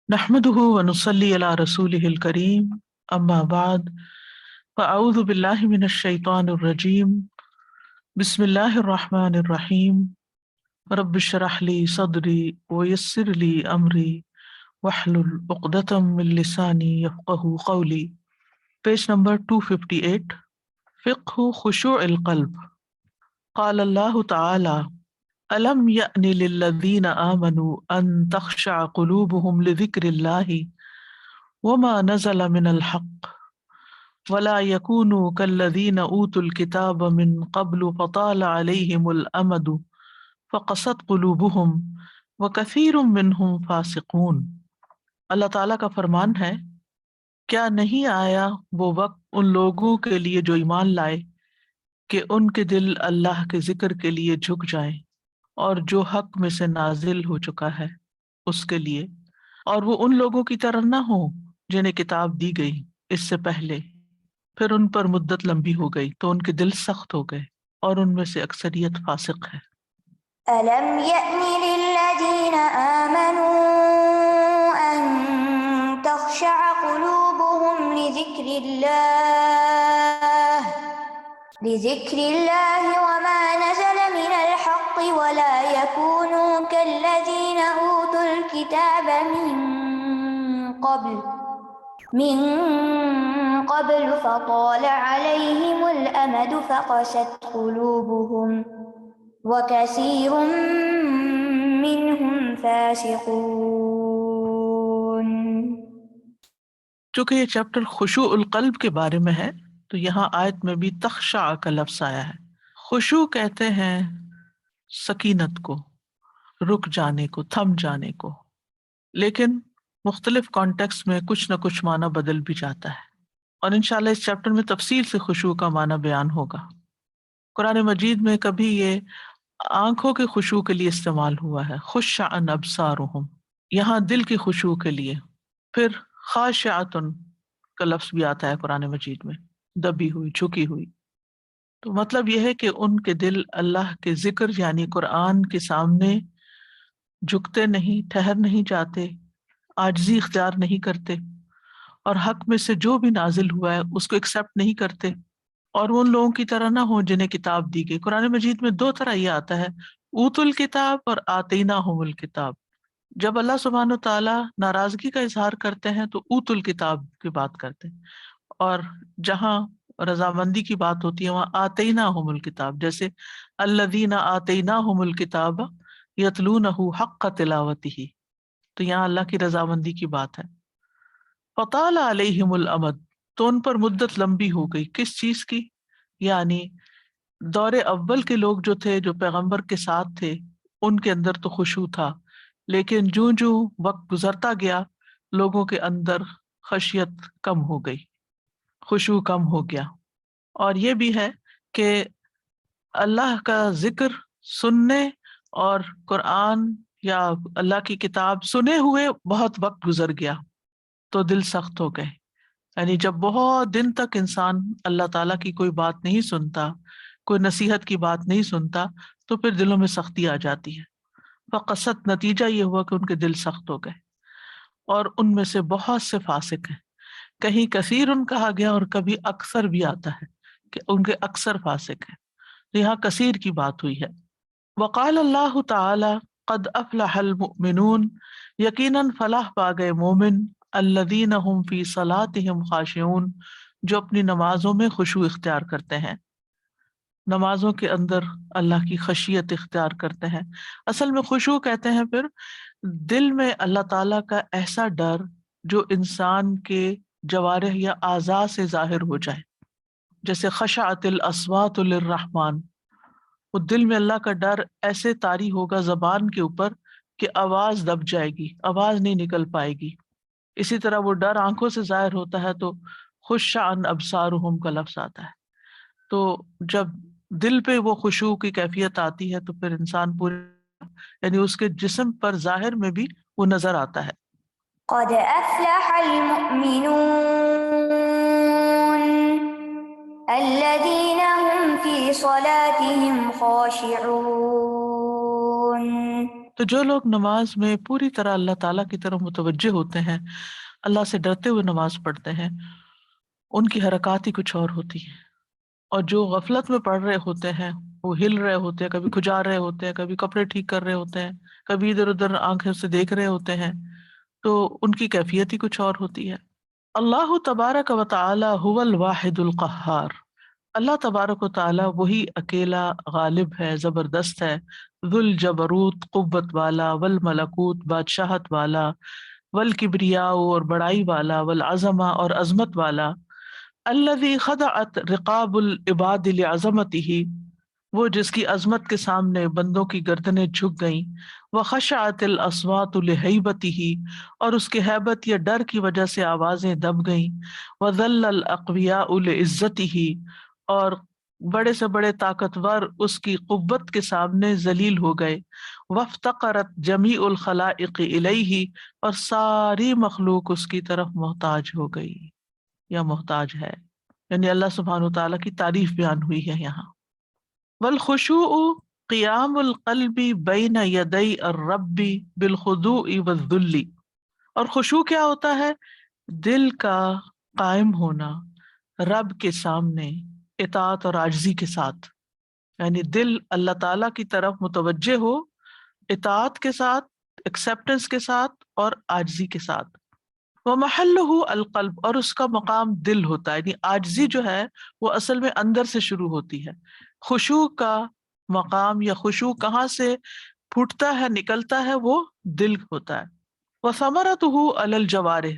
نحمده ونصلي على رسوله الكريم اما بعد فاعوذ بالله من الشيطان الرجيم بسم الله الرحمن الرحيم رب اشرح لي صدري ويسر لي امري واحلل عقدة من لساني يفقهوا قولي. Page number 258. فقہ خشوع القلب. قال الله تعالى ألم يأن للذين آمنوا أن تخشع قلوبهم لذكر الله وما نزل من الحق ولا يكونوا كالذين أوتوا الكتاب من قبل فطال عليهم الأمد فقست قلوبهم وكثير منهم فاسقون. اللہ تعالیٰ کا فرمان ہے، کیا نہیں آیا وہ وقت ان لوگوں کے لیے جو ایمان لائے کہ ان کے دل اللہ کے ذکر کے لیے جھک جائیں، اور جو حق میں سے نازل ہو چکا ہے اس کے لیے، اور وہ ان لوگوں کی طرح نہ ہوں جنہیں کتاب دی گئی اس سے پہلے، پھر ان پر مدت لمبی ہو گئی تو ان کے دل سخت ہو گئے اور ان میں سے اکثریت فاسق ہے۔ أَلَمْ يَأْنِ لِلَّذِينَ آمَنُوا أَن تَخْشَعَ قُلُوبُهُمْ لِذِكْرِ اللَّهِ وَمَا نَزَلَ مِنَ الْحَقِّ وَلَا يَكُونُوا كَالَّذِينَ أُوتُوا الْكِتَابَ مِن قبل فطال عليهم الأمد فقست قلوبهم وكثير منهم فاسقون۔ چونکہ یہ چیپٹر خشوع القلب کے بارے میں ہے تو یہاں آیت میں بھی تخشع کا لفظ آیا ہے۔ خشوع کہتے ہیں سکینت کو، رک جانے کو، تھم جانے کو، لیکن مختلف کانٹیکس میں کچھ نہ کچھ معنی بدل بھی جاتا ہے، اور انشاءاللہ اس چیپٹر میں تفصیل سے خشوع کا معنی بیان ہوگا۔ قرآن مجید میں کبھی یہ آنکھوں کے خشوع کے لیے استعمال ہوا ہے، خشعن ابصارہم، یہاں دل کی خشوع کے لیے۔ پھر خاشعۃن کا لفظ بھی آتا ہے قرآن مجید میں، دبی ہوئی، جھکی ہوئی۔ تو مطلب یہ ہے کہ ان کے دل اللہ کے ذکر یعنی قرآن کے سامنے جھکتے نہیں، ٹھہر نہیں جاتے، عاجزی اختیار نہیں کرتے، اور حق میں سے جو بھی نازل ہوا ہے اس کو ایکسیپٹ نہیں کرتے، اور وہ ان لوگوں کی طرح نہ ہوں جنہیں کتاب دی گئی۔ قرآن مجید میں دو طرح یہ آتا ہے، اوت الکتاب اور آتیناہم الکتاب۔ جب اللہ سبحانہ و تعالیٰ ناراضگی کا اظہار کرتے ہیں تو اوت الکتاب کی بات کرتے ہیں، اور جہاں رضامندی کی بات ہوتی ہے وہاں آتیناہم الکتاب، جیسے الذین آتیناہم الکتاب یتلونہ حق تلاوتہ، تو یہاں اللہ کی رضامندی کی بات ہے۔ فطال علیہم الامد، تو ان پر مدت لمبی ہو گئی، کس چیز کی؟ یعنی دور اول کے لوگ جو تھے، جو پیغمبر کے ساتھ تھے، ان کے اندر تو خشوع تھا، لیکن جوں جوں وقت گزرتا گیا لوگوں کے اندر خشیت کم ہو گئی، خشوع کم ہو گیا۔ اور یہ بھی ہے کہ اللہ کا ذکر سننے اور قرآن یا اللہ کی کتاب سنے ہوئے بہت وقت گزر گیا تو دل سخت ہو گئے، یعنی جب بہت دن تک انسان اللہ تعالیٰ کی کوئی بات نہیں سنتا، کوئی نصیحت کی بات نہیں سنتا، تو پھر دلوں میں سختی آ جاتی ہے۔ فقست، نتیجہ یہ ہوا کہ ان کے دل سخت ہو گئے، اور ان میں سے بہت سے فاسق ہیں۔ کہیں کثیر ان کہا گیا اور کبھی اکثر بھی آتا ہے کہ ان کے اکثر فاسق ہیں، تو یہاں کثیر کی بات ہوئی ہے۔ وقال اللہ تعالی قد افلح المؤمنون، یقیناً فلاح پا گئے مومن، الذین هم فی صلاتهم خاشعون، جو اپنی نمازوں میں خشوع اختیار کرتے ہیں، نمازوں کے اندر اللہ کی خشیت اختیار کرتے ہیں۔ اصل میں خشوع کہتے ہیں پھر دل میں اللہ تعالیٰ کا ایسا ڈر جو انسان کے جوارح یا اعضاء سے ظاہر ہو جائے، جیسے خشعت الاصوات للرحمن، وہ دل میں اللہ کا ڈر ایسے طاری ہوگا زبان کے اوپر کہ آواز دب جائے گی، آواز نہیں نکل پائے گی۔ اسی طرح وہ ڈر آنکھوں سے ظاہر ہوتا ہے تو خشعن ابصارہم کا لفظ آتا ہے۔ تو جب دل پہ وہ خشوع کی کیفیت آتی ہے تو پھر انسان پورے، یعنی اس کے جسم پر ظاہر میں بھی وہ نظر آتا ہے۔ قد افلح المؤمنون الذين هم في صلاتهم خاشعون۔ تو جو لوگ نماز میں پوری طرح اللہ تعالیٰ کی طرف متوجہ ہوتے ہیں، اللہ سے ڈرتے ہوئے نماز پڑھتے ہیں، ان کی حرکات ہی کچھ اور ہوتی ہیں. اور جو غفلت میں پڑھ رہے ہوتے ہیں، وہ ہل رہے ہوتے ہیں، کبھی کھجا رہے ہوتے ہیں، کبھی کپڑے ٹھیک کر رہے ہوتے ہیں، کبھی ادھر ادھر آنکھوں سے دیکھ رہے ہوتے ہیں، تو ان کی کیفیت ہی کچھ اور ہوتی ہے. اللہ تبارک و تعالی هو الواحد القہار. اللہ تبارک و تعالی وہی اکیلا غالب ہے، زبردست ہے، ذو الجبروت قوت والا، والملکوت بادشاہت والا، والکبریاء اور بڑائی والا، والعظمہ اور عظمت والا، الذی خضعت رقاب العباد لعظمتہ، وہ جس کی عظمت کے سامنے بندوں کی گردنیں جھک گئیں، وخشعت الاصوات لہیبتہ، اور اس کے ہیبت یا ڈر کی وجہ سے آوازیں دب گئیں، وذل الاقویاء لعزتہ، اور بڑے سے بڑے طاقتور اس کی قوت کے سامنے ذلیل ہو گئے، وافتقرت جمیع الخلائق الیہ، اور ساری مخلوق اس کی طرف محتاج ہو گئی یا محتاج ہے. یعنی اللہ سبحانہ وتعالیٰ کی تعریف بیان ہوئی ہے یہاں. والخشوع قیام القلب بین یدی الرب بالخضوع والذل. اور خشوع کیا ہوتا ہے؟ دل کا قائم ہونا رب کے سامنے اطاعت اور عاجزی کے ساتھ. یعنی دل اللہ تعالیٰ کی طرف متوجہ ہو، اطاعت کے ساتھ، ایکسیپٹنس کے ساتھ اور عاجزی کے ساتھ. ومحلہ القلب، اور اس کا مقام دل ہوتا ہے. یعنی عاجزی جو ہے وہ اصل میں اندر سے شروع ہوتی ہے. خشوع کا مقام یا خشوع کہاں سے پھوٹتا ہے، نکلتا ہے، وہ دل ہوتا ہے. وثمرتہ علی الجوارح،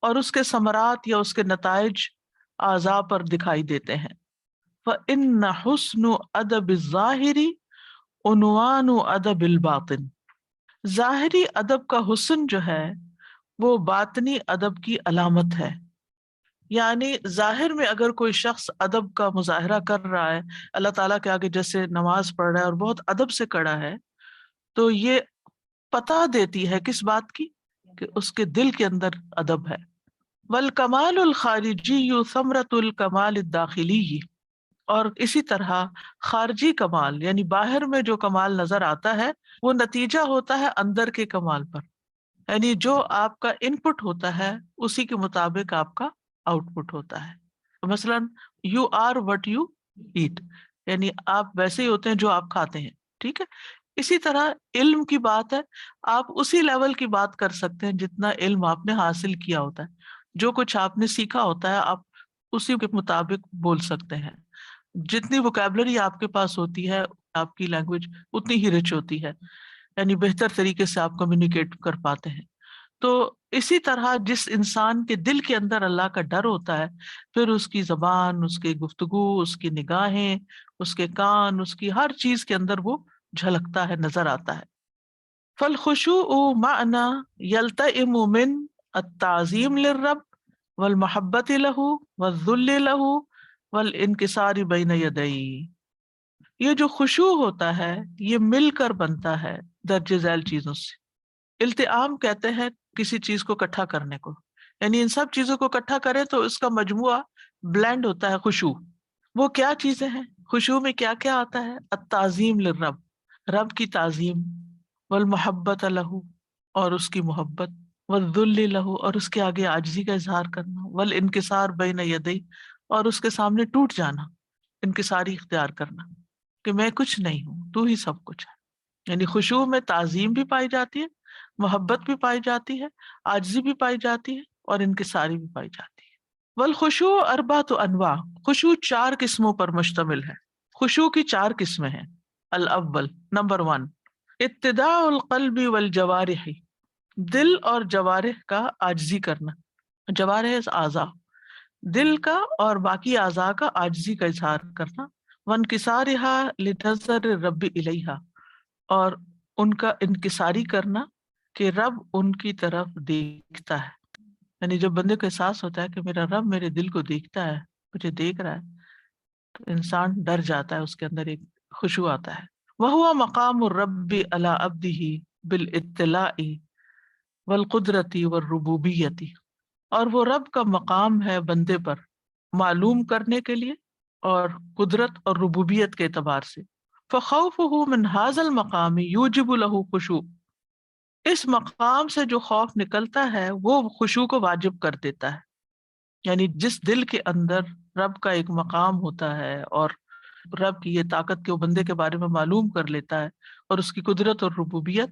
اور اس کے ثمرات یا اس کے نتائج اعضاء پر دکھائی دیتے ہیں. فإن حسن ادب الظاہر عنوان ادب الباطن. ظاہری ادب کا حسن جو ہے وہ باطنی ادب کی علامت ہے. یعنی ظاہر میں اگر کوئی شخص ادب کا مظاہرہ کر رہا ہے، اللہ تعالیٰ کے آگے جیسے نماز پڑھ رہا ہے اور بہت ادب سے کھڑا ہے، تو یہ پتہ دیتی ہے کس بات کی؟ کہ اس کے دل کے اندر ادب ہے. والکمال الخارجی ثمرۃ الکمال الداخلی، اور اسی طرح خارجی کمال یعنی باہر میں جو کمال نظر آتا ہے وہ نتیجہ ہوتا ہے اندر کے کمال پر. یعنی جو آپ کا ان پٹ ہوتا ہے اسی کے مطابق آپ کا آؤٹ پٹ ہوتا ہے. مثلا you are what you eat, یعنی آپ ویسے ہی ہوتے ہیں جو آپ کھاتے ہیں. ٹھیک ہے. اسی طرح علم کی بات ہے، آپ اسی لیول کی بات کر سکتے ہیں جتنا علم آپ نے حاصل کیا ہوتا ہے. جو کچھ آپ نے سیکھا ہوتا ہے آپ اسی کے مطابق بول سکتے ہیں. جتنی ووکیبلری آپ کے پاس ہوتی ہے آپ کی لینگویج اتنی ہی رچ ہوتی ہے، یعنی بہتر طریقے سے آپ کمیونیکیٹ کر پاتے ہیں. تو اسی طرح جس انسان کے دل کے اندر اللہ کا ڈر ہوتا ہے، پھر اس کی زبان، اس کی گفتگو، اس کی نگاہیں، اس کے کان، اس کی ہر چیز کے اندر وہ جھلکتا ہے، نظر آتا ہے. فالخشوع معنی یلتئم من التعظیم للرب والمحبت له والذل له والانکسار بین یدئی. یہ جو خشوع ہوتا ہے یہ مل کر بنتا ہے درج ذیل چیزوں سے. التئام کہتے ہیں کسی چیز کو اکٹھا کرنے کو، یعنی ان سب چیزوں کو اکٹھا کرے تو اس کا مجموعہ بلینڈ ہوتا ہے خشوع. وہ کیا چیزیں ہیں؟ خشوع میں کیا کیا آتا ہے؟ التعظیم للرب، رب کی تعظیم، والمحبت لہ، اور اس کی محبت، والذل لہ، اور اس کے آگے عاجزی کا اظہار کرنا، والانکسار بین یدی، اور اس کے سامنے ٹوٹ جانا، انکساری اختیار کرنا کہ میں کچھ نہیں ہوں، تو ہی سب کچھ ہے. یعنی خشوع میں تعظیم بھی پائی جاتی ہے، محبت بھی پائی جاتی ہے، عاجزی بھی پائی جاتی ہے، اور انکساری بھی پائی جاتی ہے. والخشوع اربعۃ انواع، خشوع 4 قسموں پر مشتمل ہے. خشوع کی 4 قسمیں ہیں. الاول، نمبر 1، اتداع القلب والجوارح، دل اور جوارح کا عاجزی کرنا. جوارح اعضاء، دل کا اور باقی اعضاء کا عاجزی کا اظہار کرنا. وانکسارها لنظر الرب الیہا، اور ان کا انکساری کرنا کہ رب ان کی طرف دیکھتا ہے. یعنی جب بندے کو احساس ہوتا ہے کہ میرا رب میرے دل کو دیکھتا ہے، مجھے دیکھ رہا ہے، تو انسان ڈر جاتا ہے، اس کے اندر ایک خشوع آتا ہے. وَهُوَ مَقَامُ الرَّبِّ عَلَىٰ عَبْدِهِ بِالْاطِّلَاعِ وَالْقُدْرَةِ وَالرُّبُوبِيَّةِ، اور وہ رب کا مقام ہے بندے پر معلوم کرنے کے لیے اور قدرت اور ربوبیت کے اعتبار سے. فَخَوْفُهُ مِنْ هَذَا الْمَقَامِ يُوجِبُ لَهُ خُشُوع، اس مقام سے جو خوف نکلتا ہے وہ خشوع کو واجب کر دیتا ہے. یعنی جس دل کے اندر رب کا ایک مقام ہوتا ہے اور رب کی یہ طاقت کے وہ بندے کے بارے میں معلوم کر لیتا ہے اور اس کی قدرت اور ربوبیت،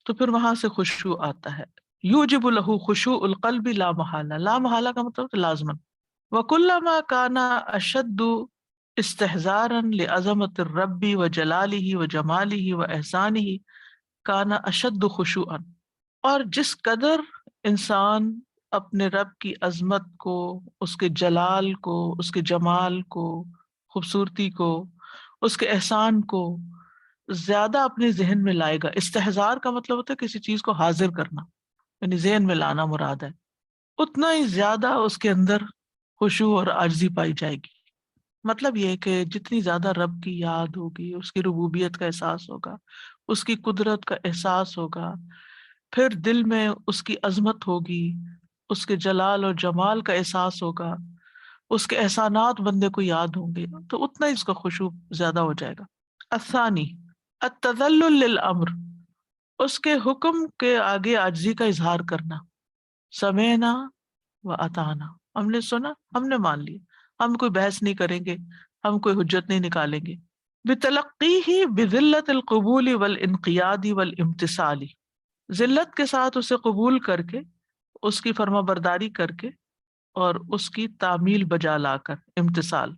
تو پھر وہاں سے خشوع آتا ہے. یوجب لہ خشوع القلب لا محالہ، لا محالہ کا مطلب لازمن. وکلما کان اشد استحضارا لعظمت الرب وجلالہ وجمالہ واحسانہ کان اشد خشوعا. اور جس قدر انسان اپنے رب کی عظمت کو، اس کے جلال کو، اس کے جمال کو، خوبصورتی کو، اس کے احسان کو زیادہ اپنے ذہن میں لائے گا. استحضار کا مطلب ہوتا ہے کسی چیز کو حاضر کرنا، یعنی ذہن میں لانا مراد ہے، اتنا ہی زیادہ اس کے اندر خشوع اور عاجزی پائی جائے گی. مطلب یہ کہ جتنی زیادہ رب کی یاد ہوگی، اس کی ربوبیت کا احساس ہوگا، اس کی قدرت کا احساس ہوگا، پھر دل میں اس کی عظمت ہوگی، اس کے جلال اور جمال کا احساس ہوگا، اس کے احسانات بندے کو یاد ہوں گے، تو اتنا ہی اس کا خشوع زیادہ ہو جائے گا. الثانی التذلل للامر، اس کے حکم کے آگے عاجزی کا اظہار کرنا. سمعنا و اطعنا، ہم نے سنا، ہم نے مان لیا، ہم کوئی بحث نہیں کریں گے، ہم کوئی حجت نہیں نکالیں گے. بتلقیہ بذلت القبول والانقیاد والامتثال، ذلت کے ساتھ اسے قبول کر کے، اس کی فرما برداری کر کے اور اس کی تعمیل بجا لا کر، امتثال.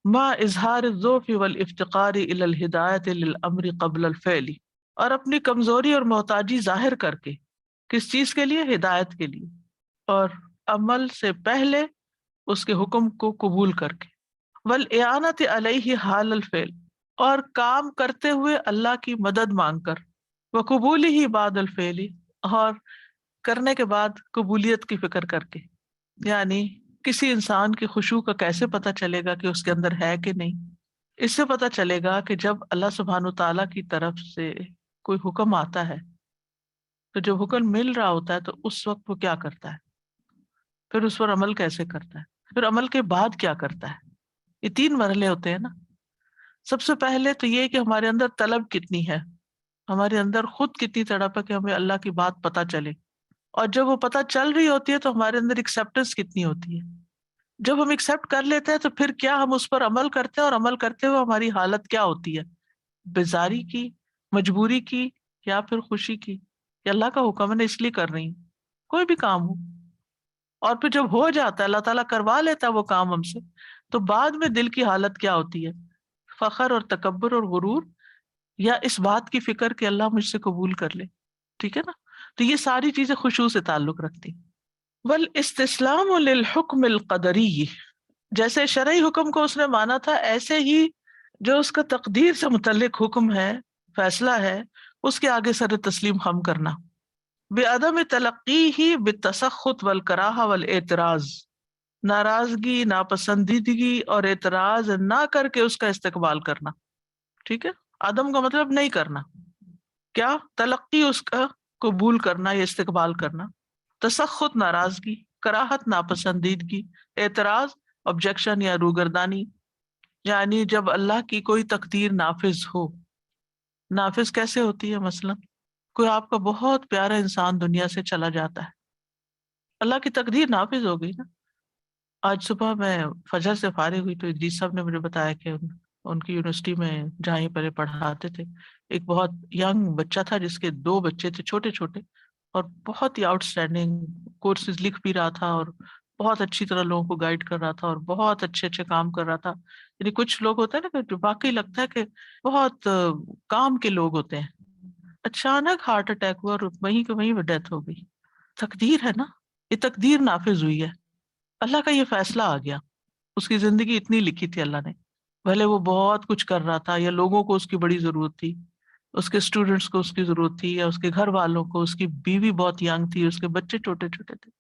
ما اظہار الضعف والافتقار الی الہدایۃ للامر قبل الفعل، اور اپنی کمزوری اور محتاجی ظاہر کر کے، کس چیز کے لیے؟ ہدایت کے لیے، اور عمل سے پہلے اس کے حکم کو قبول کر کے. والاعانۃ علیہ حال الفعل، اور کام کرتے ہوئے اللہ کی مدد مانگ کر. وقبولہ بعد الفعل، اور کرنے کے بعد قبولیت کی فکر کر کے. یعنی کسی انسان کی خشوع کا کیسے پتہ چلے گا کہ اس کے اندر ہے کہ نہیں؟ اس سے پتہ چلے گا کہ جب اللہ سبحانہ تعالیٰ کی طرف سے کوئی حکم آتا ہے، تو جب حکم مل رہا ہوتا ہے تو اس وقت وہ کیا کرتا ہے، پھر اس پر عمل کیسے کرتا ہے، پھر عمل کے بعد کیا کرتا ہے. یہ 3 مرحلے ہوتے ہیں نا. سب سے پہلے تو یہ کہ ہمارے اندر طلب کتنی ہے، ہمارے اندر خود کتنی تڑپ ہے کہ ہمیں اللہ کی بات پتہ چلے، اور جب وہ پتہ چل رہی ہوتی ہے تو ہمارے اندر ایکسیپٹنس کتنی ہوتی ہے. جب ہم ایکسیپٹ کر لیتے ہیں تو پھر کیا ہم اس پر عمل کرتے ہیں، اور عمل کرتے ہوئے ہماری حالت کیا ہوتی ہے؟ بیزاری کی، مجبوری کی، یا پھر خوشی کی کہ اللہ کا حکم ہے، اس لیے کر رہی ہوں، کوئی بھی کام ہو. اور پھر جب ہو جاتا ہے، اللہ تعالیٰ کروا لیتا ہے وہ کام ہم سے، تو بعد میں دل کی حالت کیا ہوتی ہے؟ فخر اور تکبر اور غرور، یا اس بات کی فکر کہ اللہ مجھ سے قبول کر لے. ٹھیک ہے نا. تو یہ ساری چیزیں خشوع سے تعلق رکھتی. والاستسلام للحکم القدری، جیسے شرعی حکم کو اس نے مانا تھا، ایسے ہی جو اس کا تقدیر سے متعلق حکم ہے، فیصلہ ہے، اس کے آگے سر تسلیم خم کرنا. بعدم تلقیہ بالتسخط والکراہہ والاعتراض، ناراضگی، ناپسندیدگی اور اعتراض نہ کر کے اس کا استقبال کرنا. ٹھیک ہے. عدم کا مطلب نہیں کرنا، کیا؟ تلقی اس کا قبول کرنا یا استقبال کرنا، تسخط ناراضگی، کراہت ناپسندیدگی، اعتراض آبجیکشن یا روگردانی. یعنی جب اللہ کی کوئی تقدیر نافذ ہو، نافذ کیسے ہوتی ہے؟ مثلا کوئی آپ کا بہت پیارا انسان دنیا سے چلا جاتا ہے، اللہ کی تقدیر نافذ ہو گئی نا. آج صبح میں فجر سے فارغ ہوئی تو ادریس صاحب نے مجھے بتایا کہ ان کی یونیورسٹی میں جہاں یہ پہلے پڑھاتے تھے، ایک بہت ینگ بچہ تھا جس کے 2 بچے تھے چھوٹے چھوٹے، اور بہت ہی آؤٹ اسٹینڈنگ کورسز لکھ بھی رہا تھا، اور بہت اچھی طرح لوگوں کو گائیڈ کر رہا تھا، اور بہت اچھے اچھے کام کر رہا تھا. یعنی کچھ لوگ ہوتے ہیں نا کہ واقعی لگتا ہے کہ بہت کام کے لوگ ہوتے ہیں. اچانک ہارٹ اٹیک ہوا اور وہیں کہ وہیں وہ ڈیتھ ہو گئی. تقدیر ہے نا، یہ تقدیر نافذ ہوئی ہے، اللہ کا یہ فیصلہ آ گیا. اس کی زندگی اتنی لکھی تھی اللہ نے، بھلے وہ بہت کچھ کر رہا تھا، یا لوگوں کو اس کی بڑی ضرورت تھی، اس کے اسٹوڈنٹس کو اس کی ضرورت تھی، یا اس کے گھر والوں کو، اس کی بیوی بہت ینگ تھی، اس کے بچے چھوٹے چھوٹے تھے.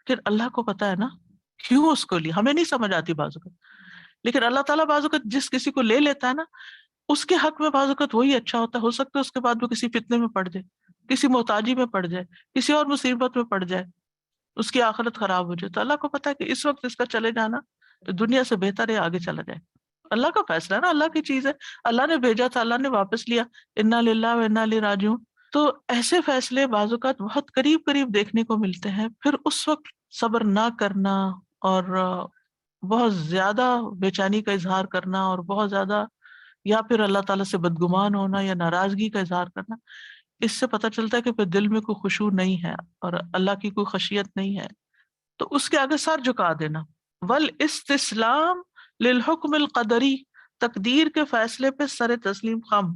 پھر اللہ کو پتا ہے نا کیوں اس کو لیا، ہمیں نہیں سمجھ آتی بعض اوقات، لیکن اللہ تعالیٰ بعض اوقات جس کسی کو لے لیتا ہے نا، اس کے حق میں بعض اوقات وہی اچھا ہوتا ہے. ہو سکتا ہے اس کے بعد وہ کسی فتنے میں پڑ جائے، کسی محتاجی میں پڑ جائے، کسی اور مصیبت میں پڑ جائے، اس کی آخرت خراب ہو جائے. تو اللہ کو پتا ہے کہ اس وقت اس کا چلے جانا دنیا سے بہتر ہے آگے چلا جائے. اللہ کا فیصلہ ہے نا، اللہ کی چیز ہے، اللہ نے بھیجا تھا، اللہ نے واپس لیا. انا للہ و انا الیہ راجعون. تو ایسے فیصلے بعض اوقات بہت قریب قریب دیکھنے کو ملتے ہیں، پھر اس وقت صبر نہ کرنا اور بہت زیادہ بے چینی کا اظہار کرنا اور بہت زیادہ، یا پھر اللہ تعالیٰ سے بدگمان ہونا یا ناراضگی کا اظہار کرنا، اس سے پتہ چلتا ہے کہ پھر دل میں کوئی خشوع نہیں ہے اور اللہ کی کوئی خشیت نہیں ہے. تو اس کے آگے سر جھکا دینا. والاستسلام للحکم القدری، تقدیر کے فیصلے پہ سر تسلیم خم،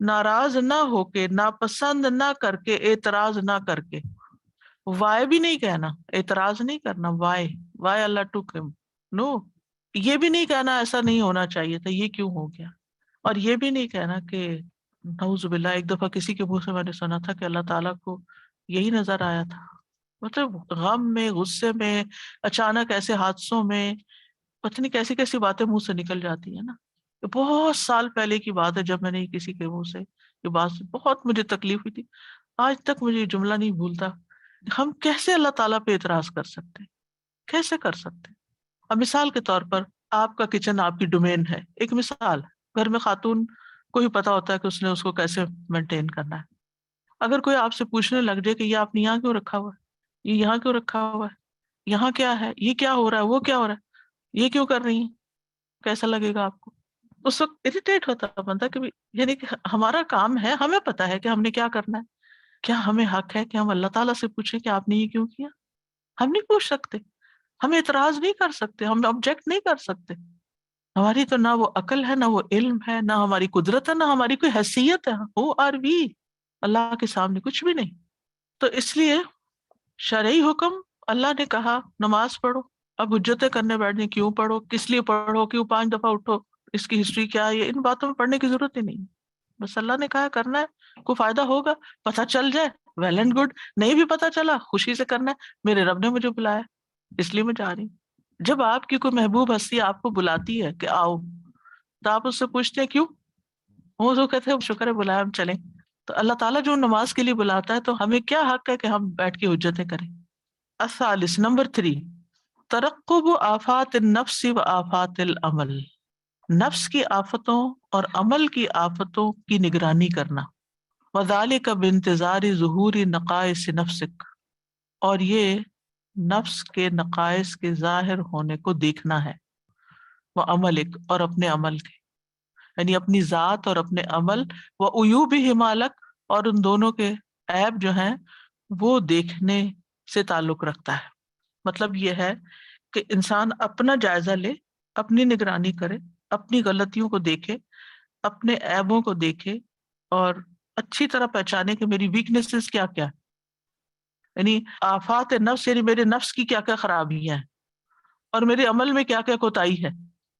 ناراض نہ ہو کے، ناپسند نہ کر کے، اعتراض نہ کر کے. وائے بھی نہیں کہنا، اعتراض نہیں کرنا، وائے اللہ ٹو ہم، نو. یہ بھی نہیں کہنا ایسا نہیں ہونا چاہیے تھا، یہ کیوں ہو گیا. اور یہ بھی نہیں کہنا کہ نعوذ باللہ، ایک دفعہ کسی کے منہ سے میں نے سنا تھا کہ اللہ تعالیٰ کو یہی نظر آیا تھا. مطلب غم میں، غصے میں، اچانک ایسے حادثوں میں پتہ نہیں کیسی کیسی باتیں منہ سے نکل جاتی ہیں نا. بہت سال پہلے کی بات ہے جب میں نے کسی کے منہ سے یہ بات سنی، بہت مجھے تکلیف ہوئی تھی. آج تک مجھے یہ جملہ نہیں بھولتا. ہم کیسے اللہ تعالیٰ پہ اعتراض کر سکتے ہیں؟ کیسے کر سکتے ہیں؟ اب مثال کے طور پر آپ کا کچن آپ کی ڈومین ہے، ایک مثال، گھر میں خاتون کو ہی پتا ہوتا ہے کہ اس نے اس کو کیسے مینٹین کرنا ہے. اگر کوئی آپ سے پوچھنے لگ جائے کہ یہ آپ نے یہاں کیوں رکھا ہوا ہے، یہ یہاں کیوں رکھا ہوا ہے، یہاں کیا ہے، یہ کیا ہو رہا ہے، وہ کیا ہو رہا ہے، یہ کیوں کر رہی ہیں، کیسا لگے گا آپ کو؟ اس وقت اریٹیٹ ہوتا ہے بندہ کہ یعنی کہ ہمارا کام ہے، ہمیں پتا ہے کہ ہم نے کیا کرنا ہے. کیا ہمیں حق ہے کہ ہم اللہ تعالیٰ سے پوچھیں کہ آپ نے یہ کیوں کیا؟ ہم نہیں پوچھ سکتے، ہم اعتراض نہیں کر سکتے، ہم آبجیکٹ نہیں کر سکتے. ہماری تو نہ وہ عقل ہے، نہ وہ علم ہے، نہ ہماری قدرت ہے، نہ ہماری کوئی حیثیت ہے. ہو آر وی؟ اللہ کے سامنے کچھ بھی نہیں. تو اس لیے شرعی حکم، اللہ نے کہا نماز پڑھو. اب حجتیں کرنے بیٹھنے، کیوں پڑھو، کس لیے پڑھو، کیوں 5 دفعہ اٹھو، اس کی ہسٹری کیا ہے، ان باتوں میں پڑھنے کی ضرورت ہی نہیں. بس اللہ نے کہا کرنا ہے، کوئی فائدہ ہوگا، پتہ چل جائے ویل اینڈ گڈ، نہیں بھی پتہ چلا خوشی سے کرنا ہے، میرے رب نے مجھے بلایا اس لیے میں جا رہی ہوں. جب آپ کی کوئی محبوب ہستی آپ کو بلاتی ہے کہ آؤ، تو آپ اس سے پوچھتے ہیں کیوں؟ وہ تو کہتے ہیں شکر ہے بلایا، ہم چلیں. تو اللہ تعالیٰ جو نماز کے لیے بلاتا ہے تو ہمیں کیا حق ہے کہ ہم بیٹھ کے حجتیں کریں. الثالث، نمبر 3، ترقب آفات النفس و آفات العمل، نفس کی آفتوں اور عمل کی آفتوں کی نگرانی کرنا. وذالک بانتظار ظہور نقائص نفسک، اور یہ نفس کے نقائص کے ظاہر ہونے کو دیکھنا ہے. وہ عملک، اور اپنے عمل کے، یعنی اپنی ذات اور اپنے عمل، وہ عیوب مالک، اور ان دونوں کے عیب جو ہیں وہ دیکھنے سے تعلق رکھتا ہے. مطلب یہ ہے کہ انسان اپنا جائزہ لے، اپنی نگرانی کرے، اپنی غلطیوں کو دیکھے، اپنے عیبوں کو دیکھے اور اچھی طرح پہچانے کہ میری ویکنیسز کیا کیا، یعنی آفات نفس، یعنی میرے نفس کی کیا کیا خرابیاں ہیں اور میرے عمل میں کیا کیا کوتاہی ہے.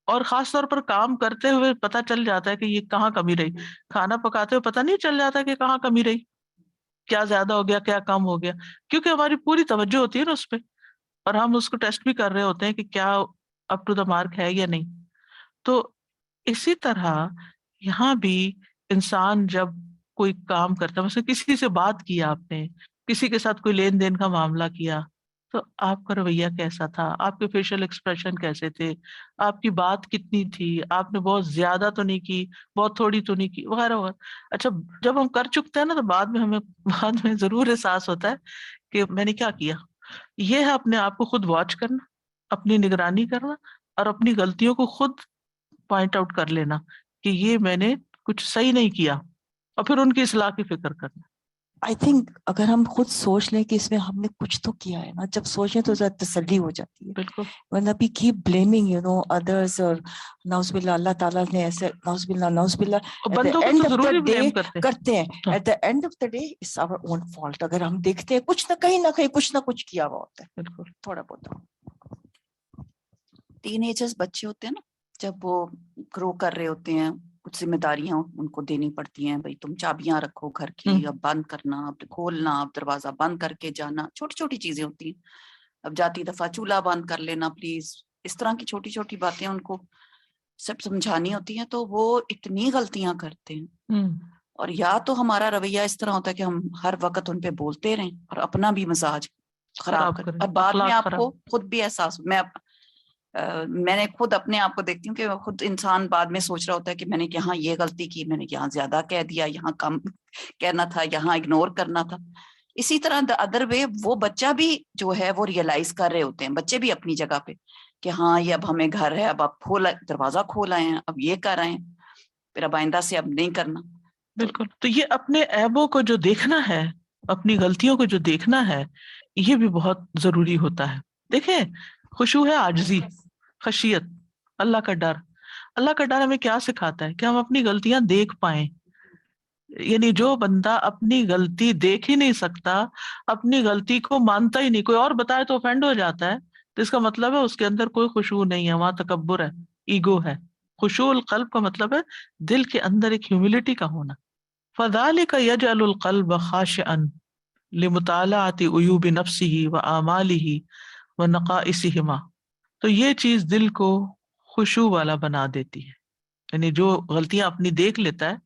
اور خاص طور پر کام کرتے ہوئے پتہ چل جاتا ہے کہ یہ کہاں کمی رہی. کھانا پکاتے ہوئے پتہ نہیں چل جاتا کہ کہاں کمی رہی، کیا زیادہ ہو گیا، کیا کم ہو گیا، کیونکہ ہماری پوری توجہ ہوتی ہے نا اس پہ، اور ہم اس کو ٹیسٹ بھی کر رہے ہوتے ہیں کہ کیا اپ ٹو دا مارک ہے یا نہیں. تو اسی طرح یہاں بھی انسان جب کوئی کام کرتا ہے، مثلا کسی سے بات کیا، آپ نے کسی کے ساتھ کوئی لین دین کا معاملہ کیا، تو آپ کا رویہ کیسا تھا، آپ کے فیشل ایکسپریشن کیسے تھے، آپ کی بات کتنی تھی، آپ نے بہت زیادہ تو نہیں کی، بہت تھوڑی تو نہیں کی، وغیرہ وغیرہ. اچھا جب ہم کر چکتے ہیں نا تو بعد میں ضرور احساس ہوتا ہے کہ میں نے کیا کیا. یہ ہے اپنے آپ کو خود واچ کرنا، اپنی نگرانی کرنا، اور اپنی غلطیوں کو خود پوائنٹ آؤٹ کر لینا کہ یہ میں نے کچھ صحیح نہیں کیا، اور پھر ان کی اصلاح کی فکر کرنا. آئی تھنک اگر ہم خود سوچ لیں کہ اس میں ہم نے کچھ تو کیا ہے نا، جب سوچیں تو ذرا تسلی ہو جاتی ہے. بالکل. ورنہ بھی کیپ بلیمنگ ادرس، اور نعوذ باللہ اللہ تعالیٰ نے ایسے، نعوذ باللہ اور بندوں کو تو ضروری بلیم کرتے ہیں. At the end of the day it's our own fault. اگر ہم دیکھتے ہیں کچھ نہ کہیں کچھ نہ کچھ کیا ہوا ہوتا ہے. بالکل. تھوڑا بہت ٹین ایجرز بچے ہوتے ہیں نا، جب وہ گرو کر رہے ہوتے ہیں، کچھ ذمہ داریاں ان کو دینی پڑتی ہیں. بھائی تم چابیاں رکھو گھر کی، اب بند کرنا، اب کھولنا، اب دروازہ بند کر کے جانا، چھوٹی چھوٹی چیزیں ہوتی ہیں. اب جاتی دفعہ چولہا بند کر لینا پلیز، اس طرح کی چھوٹی چھوٹی باتیں ان کو سب سمجھانی ہوتی ہیں. تو وہ اتنی غلطیاں کرتے ہیں، اور یا تو ہمارا رویہ اس طرح ہوتا ہے کہ ہم ہر وقت ان پہ بولتے رہیں اور اپنا بھی مزاج خراب کریں، اور بعد میں آپ کو خود بھی احساس. میں نے خود اپنے آپ کو دیکھتی ہوں کہ خود انسان بعد میں سوچ رہا ہوتا ہے کہ میں نے یہاں یہ غلطی کی، میں نے یہاں زیادہ کہہ دیا، یہاں کم کہنا تھا، یہاں اگنور کرنا تھا. اسی طرح دا ادر وے وہ بچہ بھی جو ہے وہ ریئلائز کر رہے ہوتے ہیں، بچے بھی اپنی جگہ پہ کہ ہاں یہ اب ہمیں گھر ہے، اب آپ دروازہ کھول آئے ہیں، اب یہ کر رہے ہیں، پھر اب آئندہ سے اب نہیں کرنا. بالکل. تو یہ اپنے عیبوں کو جو دیکھنا ہے، اپنی غلطیوں کو جو دیکھنا ہے، یہ بھی بہت ضروری ہوتا ہے. دیکھیں، خشوع ہے عاجزی، خشیت، اللہ کا ڈر. اللہ کا ڈر ہمیں کیا سکھاتا ہے؟ کہ ہم اپنی غلطیاں دیکھ پائیں. یعنی جو بندہ اپنی غلطی دیکھ ہی نہیں سکتا، اپنی غلطی کو مانتا ہی نہیں، کوئی اور بتائے تو افینڈ ہو جاتا ہے، تو اس کا مطلب ہے اس کے اندر کوئی خشوع نہیں ہے، وہاں تکبر ہے، ایگو ہے. خشوع القلب کا مطلب ہے دل کے اندر ایک ہیوملٹی کا ہونا. فَذَلِكَ يَجْعَلُ الْقَلْبَ خَاشِعًا لِمُطَالَعَةِ عُيُوبِ نَفْسِهِ وَآمَالِهِ وَنَقَائِصِهِمَا. تو یہ چیز دل کو خشوع والا بنا دیتی ہے. یعنی جو غلطیاں اپنی دیکھ لیتا ہے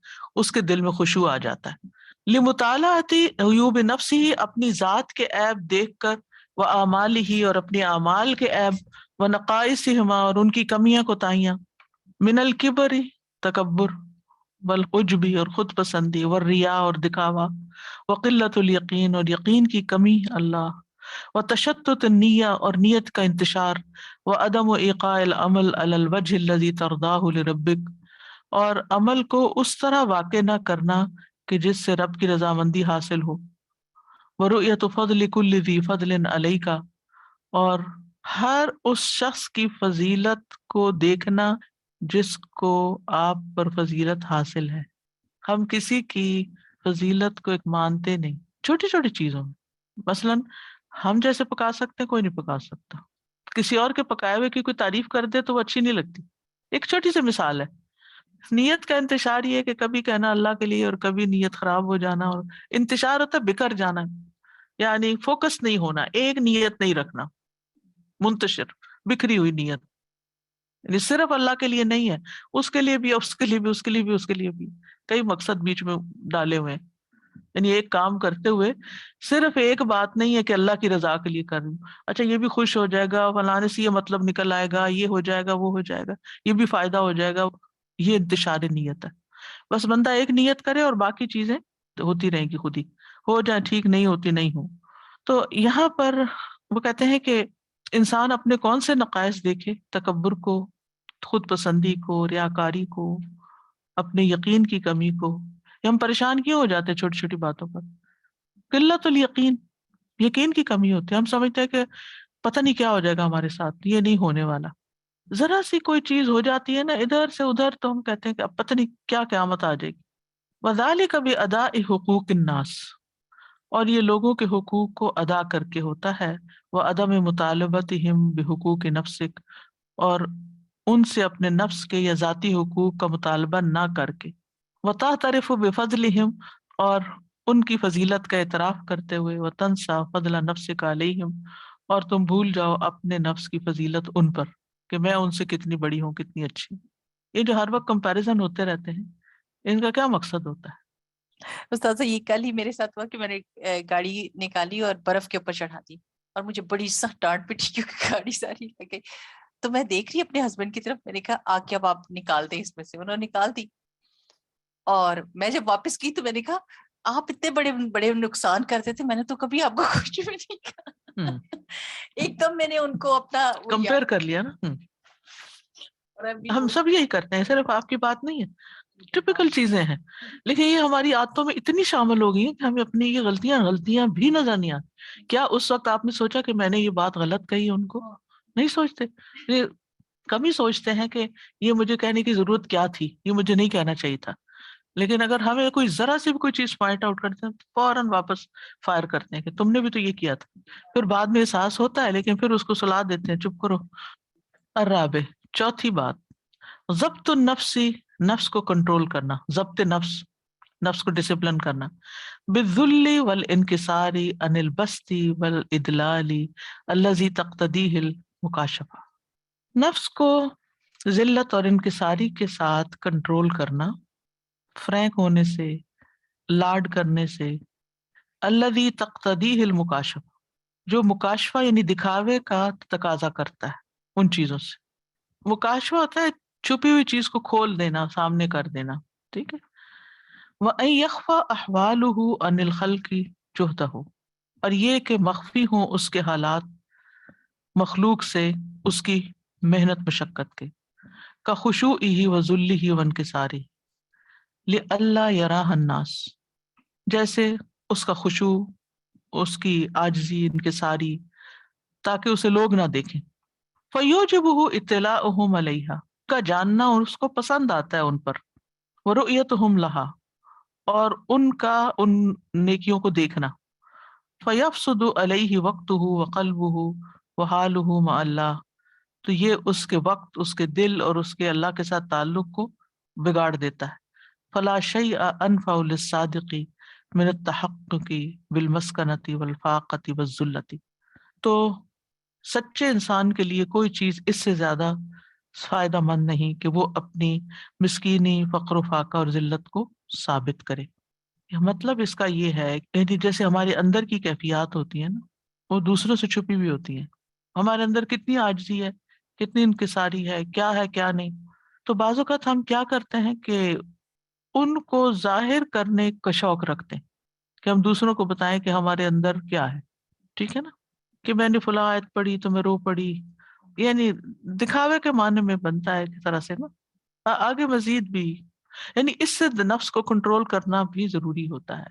اس کے دل میں خشوع آ جاتا ہے. لِمُطَالَعَةِ عُيُوبِ نَفْسِهِ، اپنی ذات کے عیب دیکھ کر، وَآمَالِهِ، اور اپنے اعمال کے عیب، وَنَقَائِصِهِمَا، اور ان کی کمیاں کوتاہیاں، من الکبر، تکبر، والعجب، اور خود پسندی، والریا، اور دکھاوا، وقلت الیقین، اور یقین کی کمی اللہ، وتشتت النیہ، اور نیت کا انتشار، وعدم ایقاع العمل علی الوجہ الذی ترضاہ لربک، اور عمل کو اس طرح واقع نہ کرنا کہ جس سے رب کی رضامندی حاصل ہو، ورؤیت فضل کل ذی فضل علیک، اور ہر اس شخص کی فضیلت کو دیکھنا جس کو آپ پر فضیلت حاصل ہے. ہم کسی کی فضیلت کو ایک مانتے نہیں، چھوٹی چھوٹی چیزوں میں. مثلاً ہم جیسے پکا سکتے کوئی نہیں پکا سکتا. کسی اور کے پکائے ہوئے کی کوئی تعریف کر دے تو وہ اچھی نہیں لگتی. ایک چھوٹی سی مثال ہے. نیت کا انتشار یہ ہے کہ کبھی کہنا اللہ کے لیے اور کبھی نیت خراب ہو جانا، اور انتشار ہوتا ہے بکھر جانا، یعنی فوکس نہیں ہونا، ایک نیت نہیں رکھنا، منتشر، بکھری ہوئی نیت. یعنی صرف اللہ کے لیے نہیں ہے، اس کے لیے بھی، اس کے لیے بھی، اس کے لیے بھی، اس کے لیے بھی، کئی مقصد بیچ میں ڈالے ہوئے ہیں. یعنی ایک کام کرتے ہوئے صرف ایک بات نہیں ہے کہ اللہ کی رضا کے لیے کر رہی ہوں، اچھا یہ بھی خوش ہو جائے گا، فلانے سے یہ مطلب نکل آئے گا، یہ ہو جائے گا، وہ ہو جائے گا، یہ بھی فائدہ ہو جائے گا. یہ انتشار نیت ہے. بس بندہ ایک نیت کرے اور باقی چیزیں ہوتی رہیں گی، خود ہی ہو جائیں، ٹھیک نہیں ہوتی نہیں ہو. تو یہاں پر وہ کہتے ہیں کہ انسان اپنے کون سے نقائص دیکھے؟ تکبر کو، خود پسندی کو، ریاکاری کو، اپنے یقین کی کمی کو. ہم پریشان کیوں ہو جاتے ہیں چھوٹی چھوٹی باتوں پر؟ قلت الیقین، یقین کی کمی ہوتی ہے. ہم سمجھتے ہیں کہ پتہ نہیں کیا ہو جائے گا ہمارے ساتھ، یہ نہیں ہونے والا. ذرا سی کوئی چیز ہو جاتی ہے نا ادھر سے ادھر، تو ہم کہتے ہیں کہ اب پتہ نہیں کیا قیامت آ جائے گی. وذالک باداء حقوق الناس، اور یہ لوگوں کے حقوق کو ادا کر کے ہوتا ہے. وعدم مطالبتہم بحقوق نفسک، اور ان سے اپنے نفس کے یا ذاتی حقوق کا مطالبہ نہ کر کے. وتعترف بفضلہم، اور ان کی فضیلت کا اعتراف کرتے ہوئے. وتنسى فضل نفسک علیہم، اور تم بھول جاؤ اپنے نفس کی فضیلت ان پر کہ میں ان سے کتنی بڑی ہوں، کتنی اچھی. یہ جو ہر وقت کمپیریزن ہوتے رہتے ہیں، ان کا کیا مقصد ہوتا ہے؟ استاذہ یہ کل ہی میرے ساتھ ہوا کہ میں نے گاڑی نکالی اور برف کے اوپر چڑھا دی، اور مجھے بڑی سخت ڈانٹ پٹی کیونکہ گاڑی ساری لگ گئی. تو میں دیکھ رہی اپنے ہسبینڈ کی طرف، میں نے کہا آ کے اب آپ نکال دیں اس میں سے. انہوں نے نکال دی، اور میں جب واپس کی تو میں نے کہا آپ اتنے بڑے بڑے نقصان کرتے تھے، میں نے تو کبھی آپ کو کچھ بھی نہیں کہا. ایک دم میں نے ان کو اپنا وہ کمپیئر کر لیا نا. ہم سب یہی کرتے ہیں، صرف آپ کی بات نہیں ہے، ٹپیکل چیزیں ہیں. لیکن یہ ہماری عادتوں میں اتنی شامل ہو گئی ہیں کہ ہمیں اپنی یہ غلطیاں بھی نظر نہیں آتی. کیا اس وقت آپ نے سوچا کہ میں نے یہ بات غلط کہی؟ ان کو نہیں سوچتے. یہ کم ہی سوچتے ہیں کہ یہ مجھے کہنے کی ضرورت کیا تھی، یہ مجھے نہیں کہنا چاہیے تھا. لیکن اگر ہمیں کوئی ذرا سی بھی کوئی چیز پوائنٹ آؤٹ کرتے ہیں تو فوراً واپس فائر کرتے ہیں کہ تم نے بھی تو یہ کیا تھا. پھر بعد میں احساس ہوتا ہے لیکن پھر اس کو سلا دیتے ہیں، چپ کرو. الرابع، چوتھی بات، ضبط النفس، نفس کو کنٹرول کرنا، ضبط نفس، نفس کو ڈسپلن کرنا. بالذل والانکسار عن البسط والادلال الذي تقتضيه المکاشفہ، نفس کو ذلت اور انکساری کے ساتھ کنٹرول کرنا، فرینک ہونے سے، لاڈ کرنے سے. الذی تقتضیہ المکاشفہ، جو مکاشفہ یعنی دکھاوے کا تقاضا کرتا ہے. ان چیزوں سے. وہ کاشفہ ہوتا ہے چھپی ہوئی چیز کو کھول دینا، سامنے کر دینا. ٹھیک ہے. وَأَن يَخْفَى أَحْوَالُهُ عَنِ الْخَلْقِ جُهْدَهُ، اور یہ کہ مخفی ہوں اس کے حالات مخلوق سے اس کی محنت مشقت کے. كَخُشُوعِهِ وَذُلِّهِ وَانكِسارِهِ لِأَلَّا يَرَاهَا النَّاسُ، جیسے اس کا خشوع، اس کی عاجزی، انکساری، تاکہ اسے لوگ نہ دیکھیں. فَيُوجِبُهُ اطلاعُهُمْ عَلَيْهَا، کا جاننا اور اس کو پسند آتا ہے ان پر. وَرُؤْيَتُهُمْ لَهَا، اور ان کا ان نیکیوں کو دیکھنا. فَيَفْسُدُ عَلَيْهِ وَقْتُهُ وَقَلْبُهُ وَحَالُهُ مَعَ اللَّهِ، تو یہ اس کے وقت، اس کے دل اور اس کے اللہ کے ساتھ تعلق کو بگاڑ دیتا ہے. فَلَا شَيْءَ أَنْفَعُ لِلصَّادِقِ مِنَ التَّحَقُّقِ بِالْمَسْكَنَةِ وَالْفَاقَةِ وَالذُّلَّةِ، تو سچے انسان کے لیے کوئی چیز اس سے زیادہ فائدہ مند نہیں کہ وہ اپنی مسکینی، فقر و فاقہ اور ذلت کو ثابت کرے. مطلب اس کا یہ ہے یعنی جیسے ہمارے اندر کی کیفیات ہوتی ہیں نا، وہ دوسروں سے چھپی ہوئی ہوتی ہیں. ہمارے اندر کتنی عاجزی ہے، کتنی انکساری ہے، کیا نہیں. تو بعض اوقات ہم کیا کرتے ہیں کہ ان کو ظاہر کرنے کا شوق رکھتے ہیں کہ ہم دوسروں کو بتائیں کہ ہمارے اندر کیا ہے. ٹھیک ہے نا، کہ میں نے فلاں آیت پڑھی تو میں رو پڑی، یعنی دکھاوے کے معنی میں بنتا ہے ایک طرح سے نا. آگے مزید بھی یعنی اس سے نفس کو کنٹرول کرنا بھی ضروری ہوتا ہے.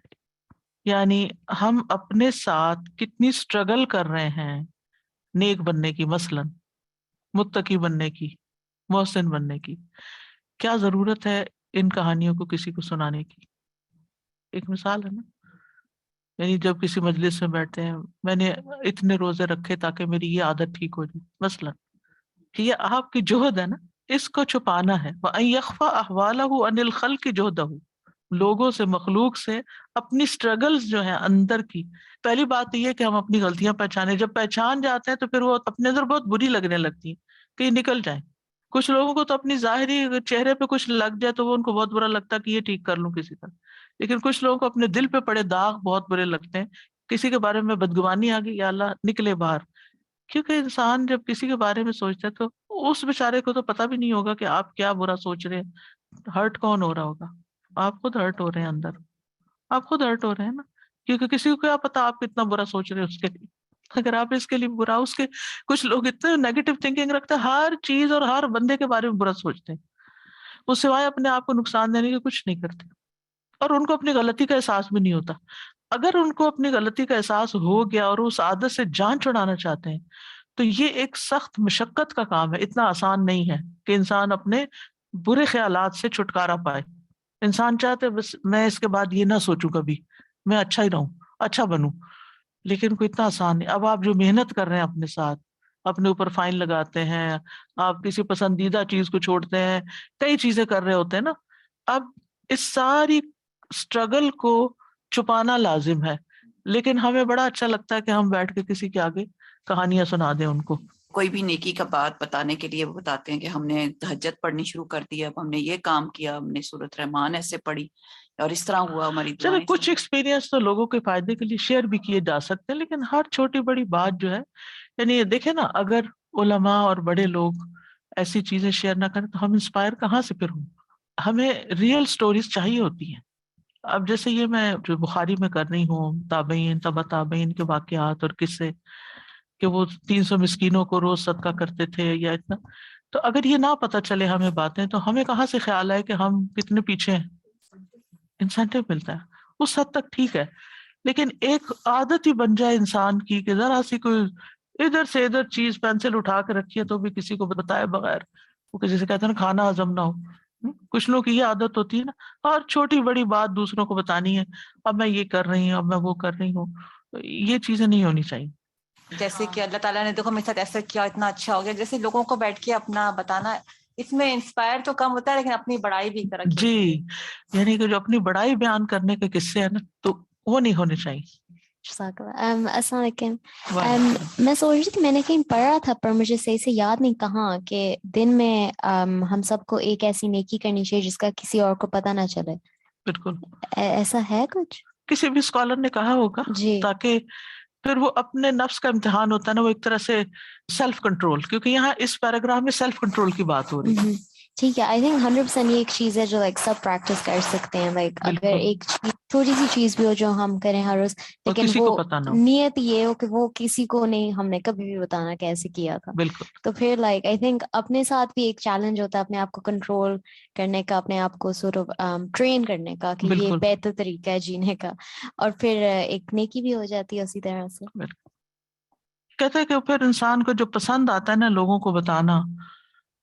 یعنی ہم اپنے ساتھ کتنی سٹرگل کر رہے ہیں نیک بننے کی، مثلا متقی بننے کی، محسن بننے کی. کیا ضرورت ہے ان کہانیوں کو کسی کو سنانے کی؟ ایک مثال ہے نا، یعنی جب کسی مجلس میں بیٹھتے ہیں، میں نے اتنے روزے رکھے تاکہ میری یہ عادت ٹھیک ہو جائے مثلا، یہ آپ کی جہد ہے نا، اس کو چھپانا ہے. وَأَن يَخْفَى أَحْوَالَهُ عَنِ الْخَلْقِ جُهْدَهُ، لوگوں سے، مخلوق سے اپنی سٹرگلز جو ہیں اندر کی. پہلی بات یہ ہے کہ ہم اپنی غلطیاں پہچانے. جب پہچان جاتے ہیں تو پھر وہ اپنے اندر بہت بری لگنے لگتی ہیں کہ یہ نکل جائیں. کچھ لوگوں کو تو اپنی ظاہری چہرے پہ کچھ لگ جائے تو وہ ان کو بہت برا لگتا ہے کہ یہ ٹھیک کر لوں کسی طرح، لیکن کچھ لوگوں کو اپنے دل پہ پڑے داغ بہت برے لگتے ہیں. کسی کے بارے میں بدگمانی آ گئی، یا اللہ نکلے باہر. کیونکہ انسان جب کسی کے بارے میں سوچتا ہے تو اس بیچارے کو تو پتہ بھی نہیں ہوگا کہ آپ کیا برا سوچ رہے ہیں. ہرٹ کون ہو رہا ہوگا؟ آپ خود ہرٹ ہو رہے ہیں اندر، آپ خود ہرٹ ہو رہے ہیں نا، کیونکہ کسی کو کیا پتا آپ کتنا برا سوچ رہے ہیں اس کے لیے. اگر آپ اس کے لیے برا، اس کے کچھ لوگ اتنے نیگیٹو تھنکنگ رکھتے ہیں، ہر چیز اور ہر بندے کے بارے میں برا سوچتے ہیں، وہ سوائے اپنے آپ کو نقصان دینے کے کچھ نہیں کرتے، اور ان کو اپنی غلطی کا احساس بھی نہیں ہوتا. اگر ان کو اپنی غلطی کا احساس ہو گیا اور اس عادت سے جان چھڑانا چاہتے ہیں تو یہ ایک سخت مشقت کا کام ہے. اتنا آسان نہیں ہے کہ انسان اپنے برے خیالات سے چھٹکارا پائے. انسان چاہتے بس میں اس کے بعد یہ نہ سوچوں، کبھی میں اچھا ہی رہوں، اچھا بنوں، لیکن کوئی اتنا آسان نہیں. اب آپ جو محنت کر رہے ہیں اپنے ساتھ، اپنے اوپر فائن لگاتے ہیں، آپ کسی پسندیدہ چیز کو چھوڑتے ہیں، کئی چیزیں کر رہے ہوتے ہیں نا، اب اس ساری اسٹرگل کو چھپانا لازم ہے. لیکن ہمیں بڑا اچھا لگتا ہے کہ ہم بیٹھ کے کسی کے آگے کہانیاں سنا دیں ان کو. کوئی بھی نیکی کا بات بتانے کے لیے وہ بتاتے ہیں کہ ہم نے تہجد پڑھنی شروع کر دی، اب ہم نے یہ کام کیا، ہم نے سورۃ رحمان ایسے پڑھی اور اس طرح ہوا ہماری چلو دعائیں. کچھ ایکسپیرینس تو لوگوں کے فائدے کے لیے شیئر بھی کیے جا سکتے ہیں، لیکن ہر چھوٹی بڑی بات جو ہے، یعنی دیکھیں نا، اگر علماء اور بڑے لوگ ایسی چیزیں شیئر نہ کریں تو ہم انسپائر کہاں سے پھر ہوں؟ ہمیں ریئل سٹوریز چاہیے ہوتی ہیں. اب جیسے یہ میں جو بخاری میں کر رہی ہوں، تابعین، تبع تابعین کے واقعات اور قصے، کہ وہ 300 مسکینوں کو روز صدقہ کرتے تھے یا اتنا، تو اگر یہ نہ پتہ چلے ہمیں باتیں تو ہمیں کہاں سے خیال آئے کہ ہم کتنے پیچھے ہیں. انسینٹیو ملتا ہے اس حد تک ٹھیک ہے، لیکن ایک عادت ہی بن جائے انسان کی کہ ذرا سی کوئی ادھر سے ادھر چیز پینسل اٹھا کے رکھی ہے تو بھی کسی کو بتائے بغیر، وہ جیسے کہتے ہیں نا کھانا ہضم نہ ہو. کچھ لوگوں کی یہ عادت ہوتی ہے نا، اور چھوٹی بڑی بات دوسروں کو بتانی ہے، اب میں یہ کر رہی ہوں، اب میں وہ کر رہی ہوں. یہ چیزیں نہیں ہونی چاہیے. جیسے کہ اللہ تعالیٰ نے دیکھو میرے ساتھ ایسا کیا، اتنا اچھا ہو گیا، جیسے لوگوں کو بیٹھ کے اپنا بتانا، اس میں انسپائر تو کم ہوتا ہے لیکن اپنی بڑائی بھی طرح کی. جی، یعنی کہ جو اپنی بڑائی بیان کرنے کے قصے ہیں نا، تو وہ نہیں ہونے چاہیے. السلام علیکم. میں سوچ رہی تھی، میں نے کہیں پڑھا تھا پر مجھے صحیح سے یاد نہیں کہاں، کہ دن میں ہم سب کو ایک ایسی نیکی کرنی چاہیے جس کا کسی اور کو پتہ نہ چلے. بالکل ایسا ہے کچھ؟ کسی بھی اسکالر نے کہا ہوگا جی تاکہ پھر وہ اپنے نفس کا امتحان ہوتا ہے نا، وہ ایک طرح سے سیلف کنٹرول، کیونکہ یہاں اس پیراگراف میں سیلف کنٹرول کی بات ہو رہی ہے. ٹھیک ہے. آئی تھنک 100% یہ ایک چیز ہے جو لائک سب پریکٹس کر سکتے ہیں. لائک اگر بالکل. ایک چھوٹی سی چیز بھی ہو جو ہم کریں ہر روز، اور لیکن کسی وہ کو پتا نہ ہو. نیت یہ ہو کہ وہ کسی کو نہیں ہم نے کبھی بھی بتانا کیسے کیا تھا. بالکل. تو پھر لائک آئی تھنک اپنے ساتھ بھی ایک چیلنج ہوتا ہے اپنے آپ کو کنٹرول کرنے کا، اپنے آپ کو سort of ٹرین کرنے کا کہ یہ بالکل. بہتر طریقہ ہے جینے کا، اور پھر ایک نیکی بھی ہو جاتی ہے اسی طرح سے. کہتے ہیں کہ پھر انسان کو جو پسند آتا ہے نا لوگوں کو بتانا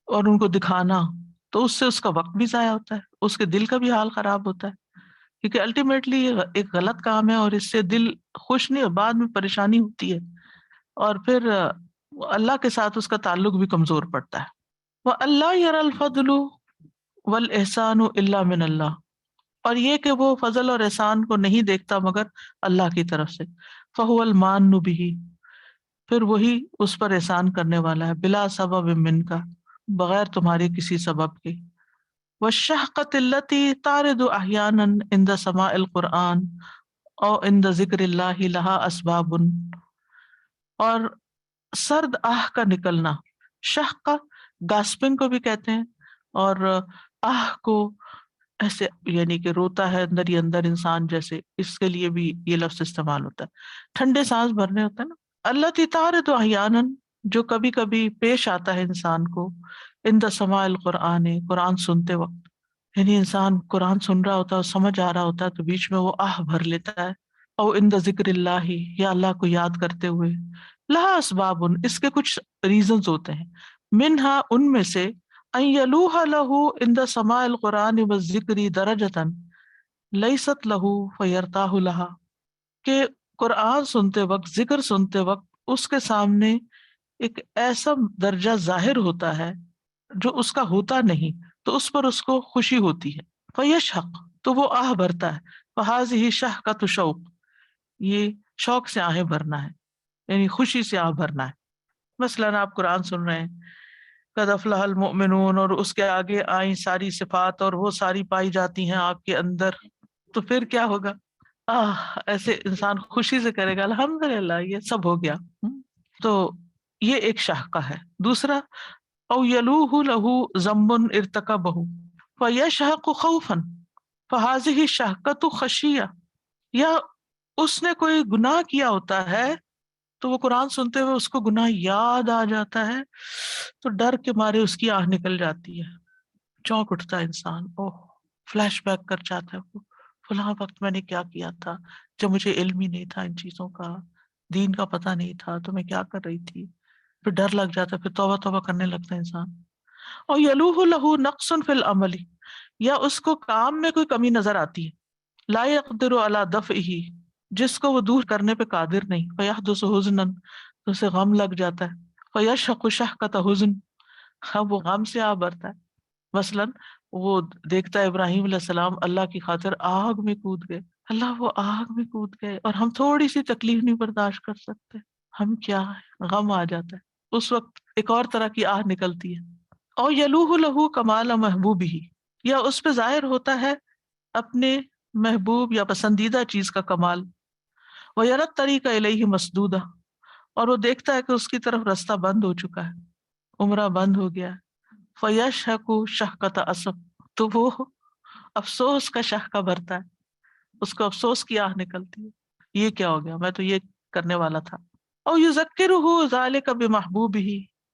اور ان کو دکھانا، تو اس سے اس کا وقت بھی ضائع ہوتا ہے، اس کے دل کا بھی حال خراب ہوتا ہے، کیونکہ الٹیمیٹلی یہ ایک غلط کام ہے اور اس سے دل خوش نہیں، بعد میں پریشانی ہوتی ہے، اور پھر اللہ کے ساتھ اس کا تعلق بھی کمزور پڑتا ہے. وَأَلَّا يَرَى الْفَضْلُ وَالْإِحْسَانُ إِلَّا مِنَ اللَّهِ، اور یہ کہ وہ فضل اور احسان کو نہیں دیکھتا مگر اللہ کی طرف سے. فَهُوَ الْمَانُّ بِهِ، پھر وہی اس پر احسان کرنے والا ہے، بلا سبب من کا، بغیر تمہارے کسی سبب کے. والشحقۃ التي تارد احيانا عند سماع القرآن او عند ذکر اللہ لها اسباب، اور سرد آہ کا نکلنا، شحق گاسپنگ کو بھی کہتے ہیں، اور آہ کو ایسے یعنی کہ روتا ہے اندر ہی اندر انسان جیسے، اس کے لیے بھی یہ لفظ استعمال ہوتا ہے، ٹھنڈے سانس بھرنے ہوتا ہے نا. اللہ تارد احیانا، جو کبھی کبھی پیش آتا ہے انسان کو، عند سماع القرآن، قرآن سنتے وقت، یعنی انسان قرآن سن رہا ہوتا ہے اور سمجھ آ رہا ہوتا ہے تو بیچ میں وہ آہ بھر لیتا ہے. او عند ذکر اللہ، یا اللہ کو یاد کرتے ہوئے. لہا اسباب، اس کے کچھ ریزنز ہوتے ہیں، منہا ان میں سے، ان یلوح لہ عند سماع القرآن والذکر درجۃ لیست لہ فیرتاح لہا، کہ قرآن سنتے وقت، ذکر سنتے وقت اس کے سامنے ایک ایسا درجہ ظاہر ہوتا ہے جو اس کا ہوتا نہیں، تو اس پر اس کو خوشی ہوتی ہے. فیشحق، تو وہ آہ بھرتا ہے. فہذہ شحقۃ شوق، یہ شوق سے آہیں بھرنا ہے، یعنی خوشی سے آہ بھرنا ہے. مثلاً آپ قرآن سن رہے ہیں، قد افلح المؤمنون، اور اس کے آگے آئیں ساری صفات اور وہ ساری پائی جاتی ہیں آپ کے اندر، تو پھر کیا ہوگا؟ ایسے انسان خوشی سے کرے گا الحمدللہ یہ سب ہو گیا. تو یہ ایک شاہقہ ہے. دوسرا، او یلوہ لہ ذنب ارتکبہ فیشحق خوفا فہذہ شحقۃ خشیہ، یا اس نے کوئی گناہ کیا ہوتا ہے تو وہ قرآن سنتے ہوئے اس کو گناہ یاد آ جاتا ہے تو ڈر کے مارے اس کی آہ نکل جاتی ہے، چونک اٹھتا ہے انسان، اوہ فلیش بیک کر جاتا ہے، وہ فلاں وقت میں نے کیا کیا تھا جب مجھے علم ہی نہیں تھا ان چیزوں کا، دین کا پتہ نہیں تھا تو میں کیا کر رہی تھی. پھر ڈر لگ جاتا ہے، پھر توبہ توبہ کرنے لگتا ہے انسان. اور یلوہ لہ نقص فی العمل، یا اس کو کام میں کوئی کمی نظر آتی ہے، لا یقدر علی دفعہ، جس کو وہ دور کرنے پہ قادر نہیں. فیحدث حزنا، تو اسے غم لگ جاتا ہے. فیشحق شحقۃ حزن، اب وہ غم سے آ بھرتا ہے. مثلاً وہ دیکھتا ہے ابراہیم علیہ السلام اللہ کی خاطر آگ میں کود گئے، اللہ وہ آگ میں کود گئے اور ہم تھوڑی سی تکلیف نہیں برداشت کر سکتے، ہم کیا ہے، غم آ جاتا ہے اس وقت، ایک اور طرح کی آہ نکلتی ہے. اور یلوہ لہ کمال محبوبہ، یا اس پہ ظاہر ہوتا ہے اپنے محبوب یا پسندیدہ چیز کا کمال. ویری الطریق الیہ مسدودہ، اور وہ دیکھتا ہے کہ اس کی طرف رستہ بند ہو چکا ہے، عمرہ بند ہو گیا. فیشحق شحقۃ اسف، تو وہ افسوس کا شحقہ بھرتا ہے، اس کو افسوس کی آہ نکلتی ہے، یہ کیا ہو گیا، میں تو یہ کرنے والا تھا. اور یذکرہ ذلک بمحبوبہ،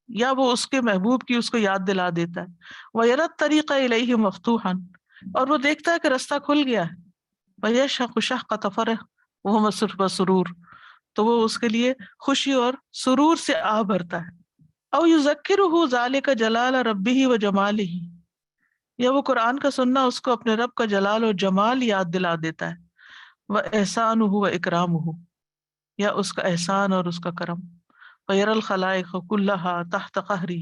یا وہ اس کے محبوب کی اس کو یاد دلا دیتا ہے. ویری الطریق الیہ مفتوحا، اور وہ دیکھتا ہے کہ رستہ کھل گیا ہے. فیشحق شحقۃ فرح وہو مسرور، تو وہ اس کے لیے خوشی اور سرور سے آہ بھرتا ہے. او یذکرہ ذلک جلال ربہ و جمالہ، یا وہ قرآن کا سننا اس کو اپنے رب کا جلال اور جمال یاد دلا دیتا ہے. و احسانہ و اکرامہ، یا اس کا احسان اور اس کا کرم. فیری الخلائق کلہا تحت قہرہ،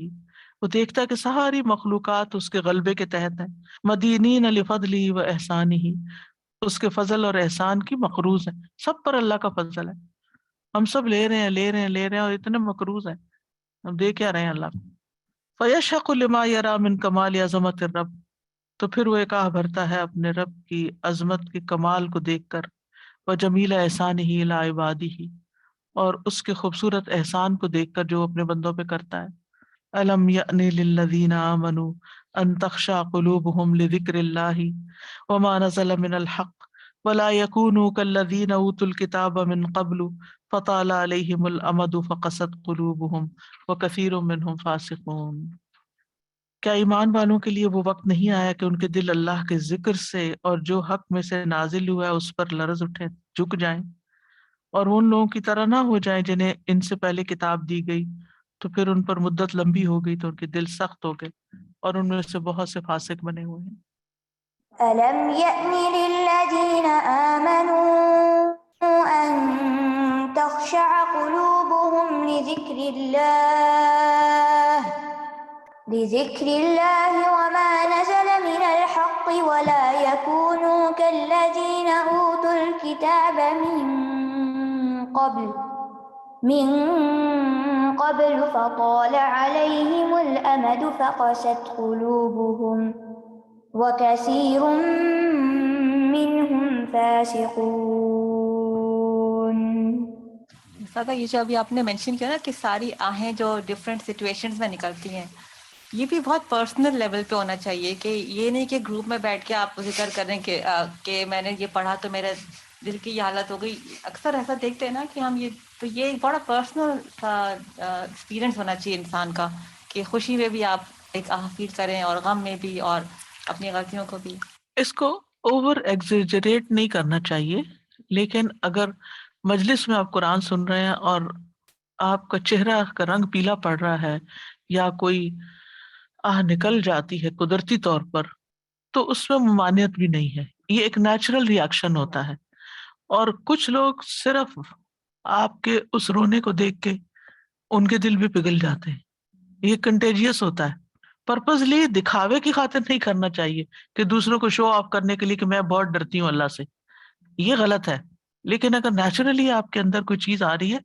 وہ دیکھتا ہے کہ ساری مخلوقات اس کے غلبے کے تحت ہیں. مدینین لفضلہ و احسانہ، اس کے فضل اور احسان کی مقروض ہیں، سب پر اللہ کا فضل ہے، ہم سب لے رہے ہیں اور اتنے مقروض ہیں، ہم دے کیا رہے ہیں اللہ کو. فیشحق لما یری من کمال عظمت الرب، تو پھر وہ ایک آہ بھرتا ہے اپنے رب کی عظمت کے کمال کو دیکھ کر. وجمیل احسانہ الی عبادہ، اور اس کے خوبصورت احسان کو دیکھ کر جو اپنے بندوں پہ کرتا ہے. الم یأن للذین آمنوا ان تخشع قلوبهم لذکر اللہ وما نزل من الحق ولا يكونوا كالذین اوتوا الکتاب من قبل فطال علیہم الامد فقست قلوبهم وکثیر منهم فاسقون. کیا ایمان والوں کے لیے وہ وقت نہیں آیا کہ ان کے دل اللہ کے ذکر سے اور جو حق میں سے نازل ہوا ہے اس پر لرز اٹھے، جھک جائیں، اور ان لوگوں کی طرح نہ ہو جائیں جنہیں ان سے پہلے کتاب دی گئی تو پھر ان پر مدت لمبی ہو گئی تو ان کے دل سخت ہو گئے اور ان میں سے بہت سے فاسق بنے ہوئے ہیں. ألم يأن للذين آمنوا أن تخشع قلوبهم لذكر الله وما نزل من الحق ولا يكونوا كالذين أوتوا الكتاب من قبل فطال عليهم الأمد فقست قلوبهم وكثير منهم فاسقون. سادہ یہ جو ابھی آپ نے مینشن کیا نا کہ ساری آہیں جو ڈفرینٹ سچویشنز میں نکلتی ہیں، یہ بھی بہت پرسنل لیول پہ ہونا چاہیے کہ یہ نہیں کہ گروپ میں بیٹھ کے آپ ذکر کریں کہ میں نے یہ پڑھا تو میرے دل کی یہ حالت ہو گئی. اکثر ایسا دیکھتے ہیں نا کہ ہم یہ ایک بڑا پرسنل سا ایکسپیرئنس ہونا چاہیے انسان کا کہ خوشی میں بھی آپ ایک فیل کریں اور غم میں بھی اور اپنی غلطیوں کو بھی. اس کو اوور ایگزیجریٹ نہیں کرنا چاہیے، لیکن اگر مجلس میں آپ قرآن سن رہے ہیں اور آپ کا چہرہ کا رنگ پیلا پڑ رہا ہے یا کوئی نکل جاتی ہے قدرتی طور پر، تو اس میں ممانعت بھی نہیں ہے، یہ ایک نیچرل ریاکشن ہوتا ہے. اور کچھ لوگ صرف آپ کے اس رونے کو دیکھ کے ان کے دل بھی پگھل جاتے ہیں، یہ کنٹیجیس ہوتا ہے. پرپزلی دکھاوے کی خاطر نہیں کرنا چاہیے کہ دوسروں کو شو آف کرنے کے لیے کہ میں بہت ڈرتی ہوں اللہ سے، یہ غلط ہے. لیکن اگر نیچرلی آپ کے اندر کوئی چیز آ رہی ہے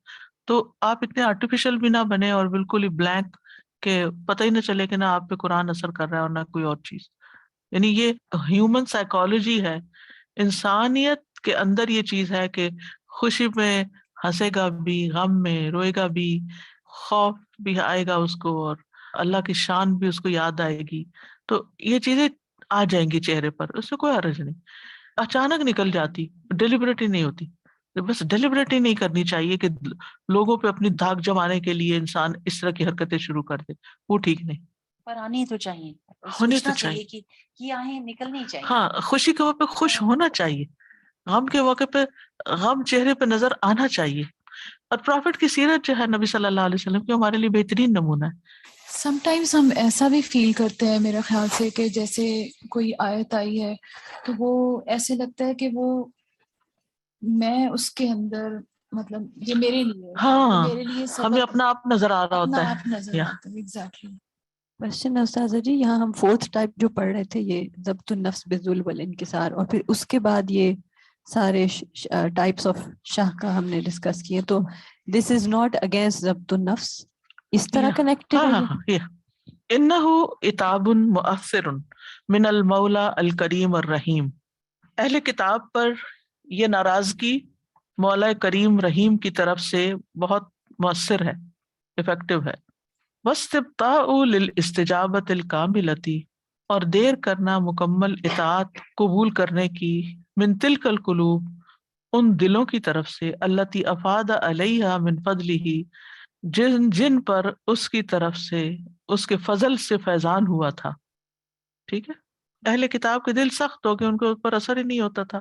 تو آپ اتنے آرٹیفیشل بھی نہ بنے اور بالکل ہی بلینک کہ پتہ ہی نہ چلے کہ نہ آپ پہ قرآن اثر کر رہا ہے اور نہ کوئی اور چیز. یعنی یہ ہیومن سائیکالوجی ہے، انسانیت کے اندر یہ چیز ہے کہ خوشی میں ہنسے گا بھی، غم میں روئے گا بھی، خوف بھی آئے گا اس کو اور اللہ کی شان بھی اس کو یاد آئے گی. تو یہ چیزیں آ جائیں گی چہرے پر، اس سے کوئی حرج نہیں. اچانک نکل جاتی، ڈیلیبریٹلی نہیں ہوتی. بس ڈیلیبریٹلی نہیں کرنی چاہیے کہ لوگوں پہ اپنی دھاک جمانے کے لیے انسان اس طرح کی حرکتیں شروع کر دے، وہ ٹھیک نہیں. پر آنی تو چاہیے، ہونی تو سوچنا چاہیے. کہ یہ آہیں نکلنی چاہیے. ہاں، خوشی کے موقع پہ خوش ہونا چاہیے، غم کے موقع پہ غم چہرے پہ نظر آنا چاہیے. اور پرافٹ کی سیرت جو ہے نبی صلی اللہ علیہ وسلم کی ہمارے لیے بہترین نمونہ ہے. سم ٹائمز ہم ایسا بھی فیل کرتے ہیں میرے خیال سے کہ جیسے کوئی آیت آئی ہے تو وہ ایسے لگتا ہے کہ وہ میں اس کے اندر مطلب یہ میرے لیے ہاں، میرے لیے ہمیں اپنا آپ نظر آ رہا ہوتا اپنا ہے. آپ نظر آتا ہے. ایگزیکٹلی. کوشچن ہے استاذہ جی، یہاں ہم فورتھ ٹائپ جو پڑھ رہے تھے یہ ضبط النفس بذل والانکسار، اور پھر اس کے بعد یہ سارے ٹائپس آف شاہ کا ہم نے ڈسکس کیے، تو دس از ناٹ اگینسٹ ضبط النفس، اس طرح کنیکٹڈ ہے. انہ عتاب مؤثر من المولا الکریم الرحیم. اہل کتاب پر یہ ناراضگی مولا کریم رحیم کی طرف سے بہت مؤثر ہے، افیکٹو ہے. واستبطاء للاستجابۃ الکاملۃ، اور دیر کرنا مکمل اطاعت قبول کرنے کی، من تلک القلوب، ان دلوں کی طرف سے، التی افاد علیہا من فضلہ، جن پر اس کی طرف سے اس کے فضل سے فیضان ہوا تھا. ٹھیک ہے، اہل کتاب کے دل سخت ہو گئے، ان کے اوپر اثر ہی نہیں ہوتا تھا.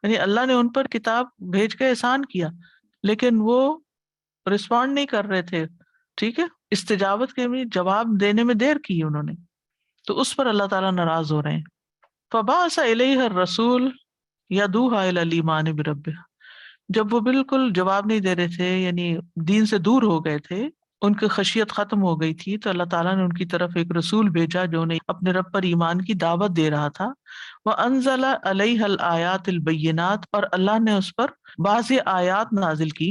یعنی اللہ نے ان پر کتاب بھیج کے احسان کیا لیکن وہ رسپونڈ نہیں کر رہے تھے. ٹھیک ہے، استجابت کے بھی جواب دینے میں دیر کی انہوں نے، تو اس پر اللہ تعالیٰ ناراض ہو رہے ہیں. فبعث الیہ الرسول یدعوها الی الایمان بربها، جب وہ بالکل جواب نہیں دے رہے تھے، یعنی دین سے دور ہو گئے تھے، ان کی خشیت ختم ہو گئی تھی، تو اللہ تعالیٰ نے ان کی طرف ایک رسول بھیجا جو انہیں اپنے رب پر ایمان کی دعوت دے رہا تھا. وَأَنزَلَ عَلَيْهَا الْآيَاتِ الْبَيِّنَاتِ، اور اللہ نے اس پر بعض آیات نازل کی،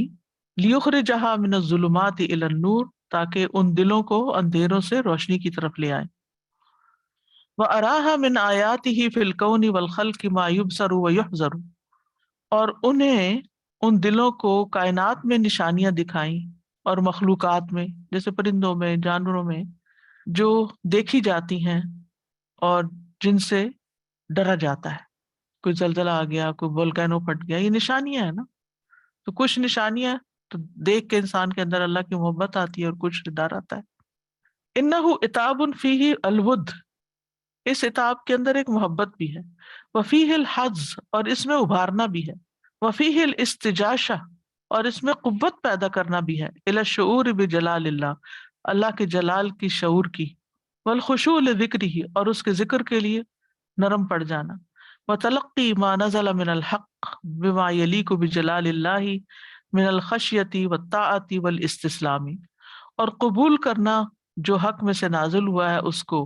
لِيُخْرِجَهَا مِنَ الظُّلُمَاتِ إِلَى النُّورِ، تاکہ ان دلوں کو اندھیروں سے روشنی کی طرف لے آئے. وَأَرَاهَا مِنْ آيَاتِهِ فِي الْكَوْنِ وَالْخَلْقِ مَا يُبْصَرُ وَيُحْذَرُ، اور انہیں ان دلوں کو کائنات میں نشانیاں دکھائیں اور مخلوقات میں، جیسے پرندوں میں، جانوروں میں، جو دیکھی جاتی ہیں اور جن سے ڈرا جاتا ہے. کوئی زلزلہ آ گیا، کوئی volcano پھٹ گیا، یہ نشانیاں ہیں نا. تو کچھ نشانیاں تو دیکھ کے انسان کے اندر اللہ کی محبت آتی ہے اور کچھ ڈر آتا ہے. انہ عتاب فیہ الود، اس عتاب کے اندر ایک محبت بھی ہے. وفیہ الحظ، اور اس میں ابھارنا بھی ہے. وفیہ الاستجاشہ، اور اس میں قوت پیدا کرنا بھی ہے. الی الشعور بجلال اللہ، اللہ کے جلال کی شعور کی. والخشوع لذکرہ، اور اس کے ذکر کے لیے نرم پڑ جانا. وتلقی ما نزل من الحق بما یلیق بجلال اللہ من الخشیۃ والطاعۃ والاستسلام، اور قبول کرنا جو حق میں سے نازل ہوا ہے اس کو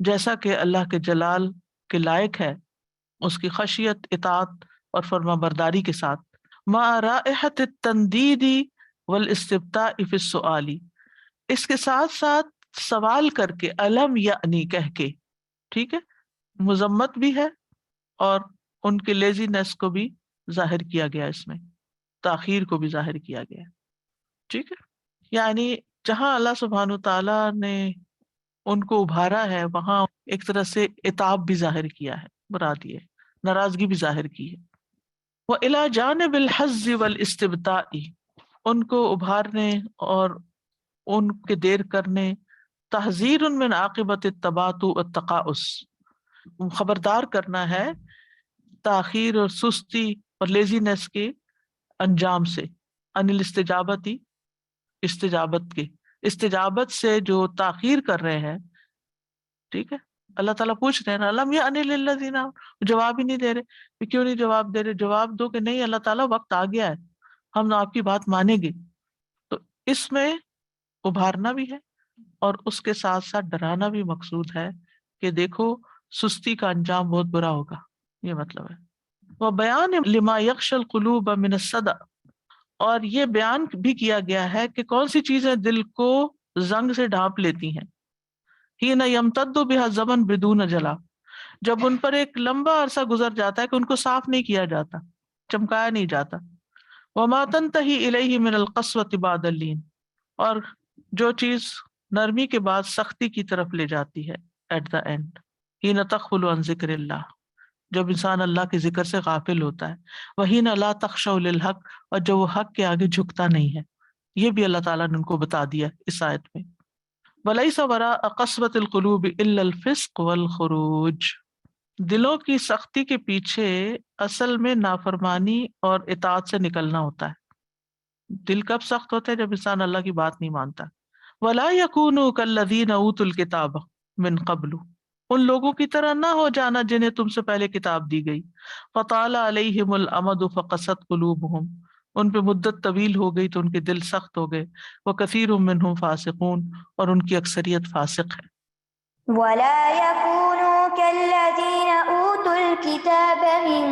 جیسا کہ اللہ کے جلال کے لائق ہے، اس کی خشیت، اطاعت اور فرما برداری کے ساتھ. مع رائحۃ التندید والاستبطاء فی السؤال، اس کے ساتھ ساتھ سوال کر کے الم یعنی کہہ کے، ٹھیک ہے، مذمت بھی ہے اور ان کے لیزینس کو بھی ظاہر کیا گیا، اس میں تاخیر کو بھی ظاہر کیا گیا. ٹھیک ہے، یعنی جہاں اللہ سبحانہ تعالیٰ نے ان کو ابھارا ہے وہاں ایک طرح سے عتاب بھی ظاہر کیا ہے، مراد یہ ناراضگی بھی ظاہر کی ہے. وَإِلَى جَانِبِ الْحَزِّ وَالْإِسْتِبْطَاءِ، ان کو ابھارنے اور ان کے دیر کرنے. تحذیر من عاقبت التباطؤ والتقاعس، خبردار کرنا ہے تاخیر اور سستی اور لیزینس کے انجام سے. ان الاستجابتی، استجابت کے، استجابت سے جو تاخیر کر رہے ہیں. ٹھیک ہے، اللہ تعالیٰ پوچھ رہے ہیں الم یأن للذین، جواب ہی نہیں دے رہے. کیوں نہیں جواب دے رہے؟ جواب دو کہ نہیں اللہ تعالیٰ وقت آ گیا ہے، ہم آپ کی بات مانیں گے. تو اس میں ابھارنا بھی ہے اور اس کے ساتھ ساتھ ڈرانا بھی مقصود ہے کہ دیکھو سستی کا انجام بہت برا ہوگا، یہ مطلب ہے. وہ بیان لما یخشى القلوب من الصدع، اور یہ بیان بھی کیا گیا ہے کہ کون سی چیزیں دل کو زنگ سے ڈھانپ لیتی ہیں. حين يمتد بها الزمن بدون جلا، جب ان پر ایک لمبا عرصہ گزر جاتا ہے کہ ان کو صاف نہیں کیا جاتا، چمکایا نہیں جاتا. وما تنتهي اليه من القسوة بعد اللين، اور جو چیز نرمی کے بعد سختی کی طرف لے جاتی ہے ایٹ دا اینڈ. حين تغفل عن ذکر اللہ، جب انسان اللہ کے ذکر سے غافل ہوتا ہے. وحين لا تخشوا للحق، اور جب وہ حق کے آگے جھکتا نہیں ہے. یہ بھی اللہ تعالیٰ نے ان کو بتا دیا اس آیت میں. وَلَيْسَ وَرَاءَ قَسْوَةِ الْقُلُوبِ إِلَّا الْفِسْقُ وَالْخُرُوجُ، دلوں کی سختی کے پیچھے اصل میں نافرمانی اور اطاعت سے نکلنا ہوتا ہے. دل کب سخت ہوتا ہے؟ جب انسان اللہ کی بات نہیں مانتا. وَلَا يَكُونُوا كَالَّذِينَ أُوتُوا الْكِتَابَ مِنْ قَبْلُ، ان لوگوں کی طرح نہ ہو جانا جنہیں تم سے پہلے کتاب دی گئی. فَطَالَ عَلَيْهِمُ الْأَمَدُ فَقَسَتْ قُلُوبُهُمْ، ان پہ مدت طویل ہو گئی تو ان کے دل سخت ہو گئے. وَكَثِيرٌ مِّنْهُمْ فَاسِقُونَ، اور ان کی اکثریت فاسق ہے. ولا يكونوا كالذين أوتوا الكتاب من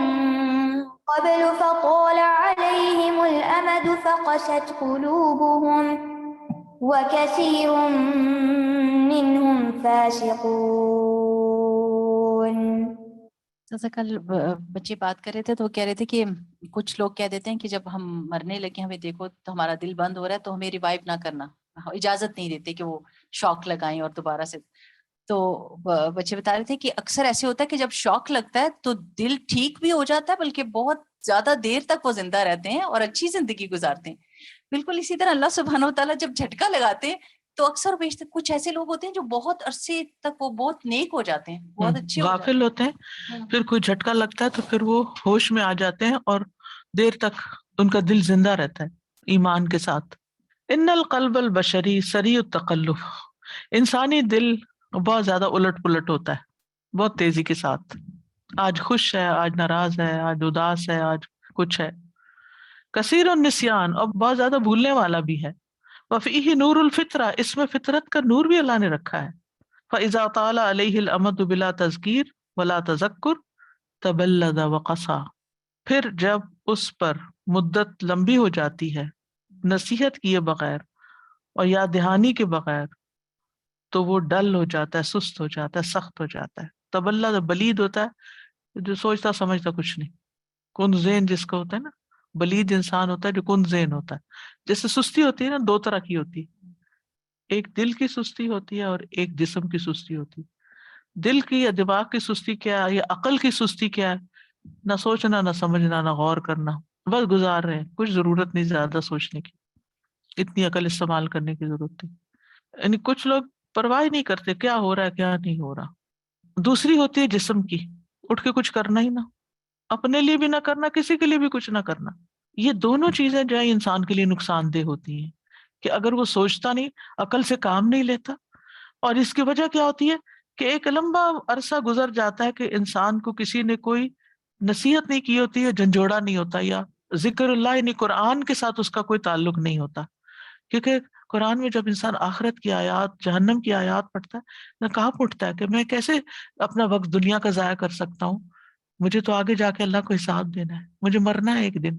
قبل فطال عليهم الأمد فقست قلوبهم وكثير منهم فاسقون. جیسا کل بچے بات کر رہے تھے تو وہ کہہ رہے تھے کہ کچھ لوگ کہہ دیتے ہیں کہ جب ہم مرنے لگے ہمیں دیکھو تو ہمارا دل بند ہو رہا ہے تو ہمیں ریوائیو نہ کرنا، اجازت نہیں دیتے کہ وہ شوق لگائیں اور دوبارہ سے. تو بچے بتا رہے تھے کہ اکثر ایسے ہوتا ہے کہ جب شوق لگتا ہے تو دل ٹھیک بھی ہو جاتا ہے، بلکہ بہت زیادہ دیر تک وہ زندہ رہتے ہیں اور اچھی زندگی گزارتے ہیں. بالکل اسی طرح اللہ سبحانہ و تعالیٰ جب جھٹکا لگاتے ہیں تو اکثر بیشتر کچھ ایسے لوگ ہوتے ہیں جو بہت عرصے تک وہ بہت نیک ہو جاتے ہیں، بہت اچھے ہو جاتے غافل ہوتے ہیں، ہیں. پھر کوئی جھٹکا لگتا ہے تو پھر وہ ہوش میں آ جاتے ہیں اور دیر تک ان کا دل زندہ رہتا ہے ایمان کے ساتھ. ان القلب البشری سریع التقلب، انسانی دل بہت زیادہ الٹ پلٹ ہوتا ہے بہت تیزی کے ساتھ. آج خوش ہے، آج ناراض ہے، آج اداس ہے، آج کچھ ہے. کثیر النسیان، اور بہت زیادہ بھولنے والا بھی ہے. وفیہ نور الفطرہ، اس میں فطرت کا نور بھی اللہ نے رکھا ہے. فاذا طال علیہ الامد بلا تذکیر ولا تذکر تبلد وقسا، پھر جب اس پر مدت لمبی ہو جاتی ہے نصیحت کیے بغیر اور یاد دہانی کے بغیر تو وہ ڈل ہو جاتا ہے، سست ہو جاتا ہے، سخت ہو جاتا ہے. تبلد بلید ہوتا ہے جو سوچتا سمجھتا کچھ نہیں، کن ذہن جس کا ہوتا ہے نا بلید انسان ہوتا ہے جو کن ذہن ہوتا ہے. جیسے سستی ہوتی ہے نا، دو طرح کی ہوتی ہے، ایک دل کی سستی ہوتی ہے اور ایک جسم کی سستی ہوتی ہے. دل کی یا دماغ کی سستی کیا ہے یا عقل کی سستی کیا ہے؟ نہ سوچنا، نہ سمجھنا، نہ غور کرنا، بس گزار رہے ہیں. کچھ ضرورت نہیں زیادہ سوچنے کی، اتنی عقل استعمال کرنے کی ضرورت نہیں. یعنی کچھ لوگ پرواہ ہی نہیں کرتے کیا ہو رہا ہے کیا نہیں ہو رہا. دوسری ہوتی ہے جسم کی، اٹھ کے کچھ کرنا ہی نہ، اپنے لیے بھی نہ کرنا، کسی کے لیے بھی کچھ نہ کرنا. یہ دونوں چیزیں جو ہے انسان کے لیے نقصان دہ ہوتی ہیں کہ اگر وہ سوچتا نہیں، عقل سے کام نہیں لیتا. اور اس کی وجہ کیا ہوتی ہے کہ ایک لمبا عرصہ گزر جاتا ہے کہ انسان کو کسی نے کوئی نصیحت نہیں کی ہوتی ہے، جھنجھوڑا نہیں ہوتا، یا ذکر اللہ یعنی قرآن کے ساتھ اس کا کوئی تعلق نہیں ہوتا. کیونکہ قرآن میں جب انسان آخرت کی آیات، جہنم کی آیات پڑھتا ہے، نقاب اٹھتا ہے کہ میں کیسے اپنا وقت دنیا کا ضائع کر سکتا ہوں. مجھے تو آگے جا کے اللہ کو حساب دینا ہے، مجھے مرنا ہے ایک دن،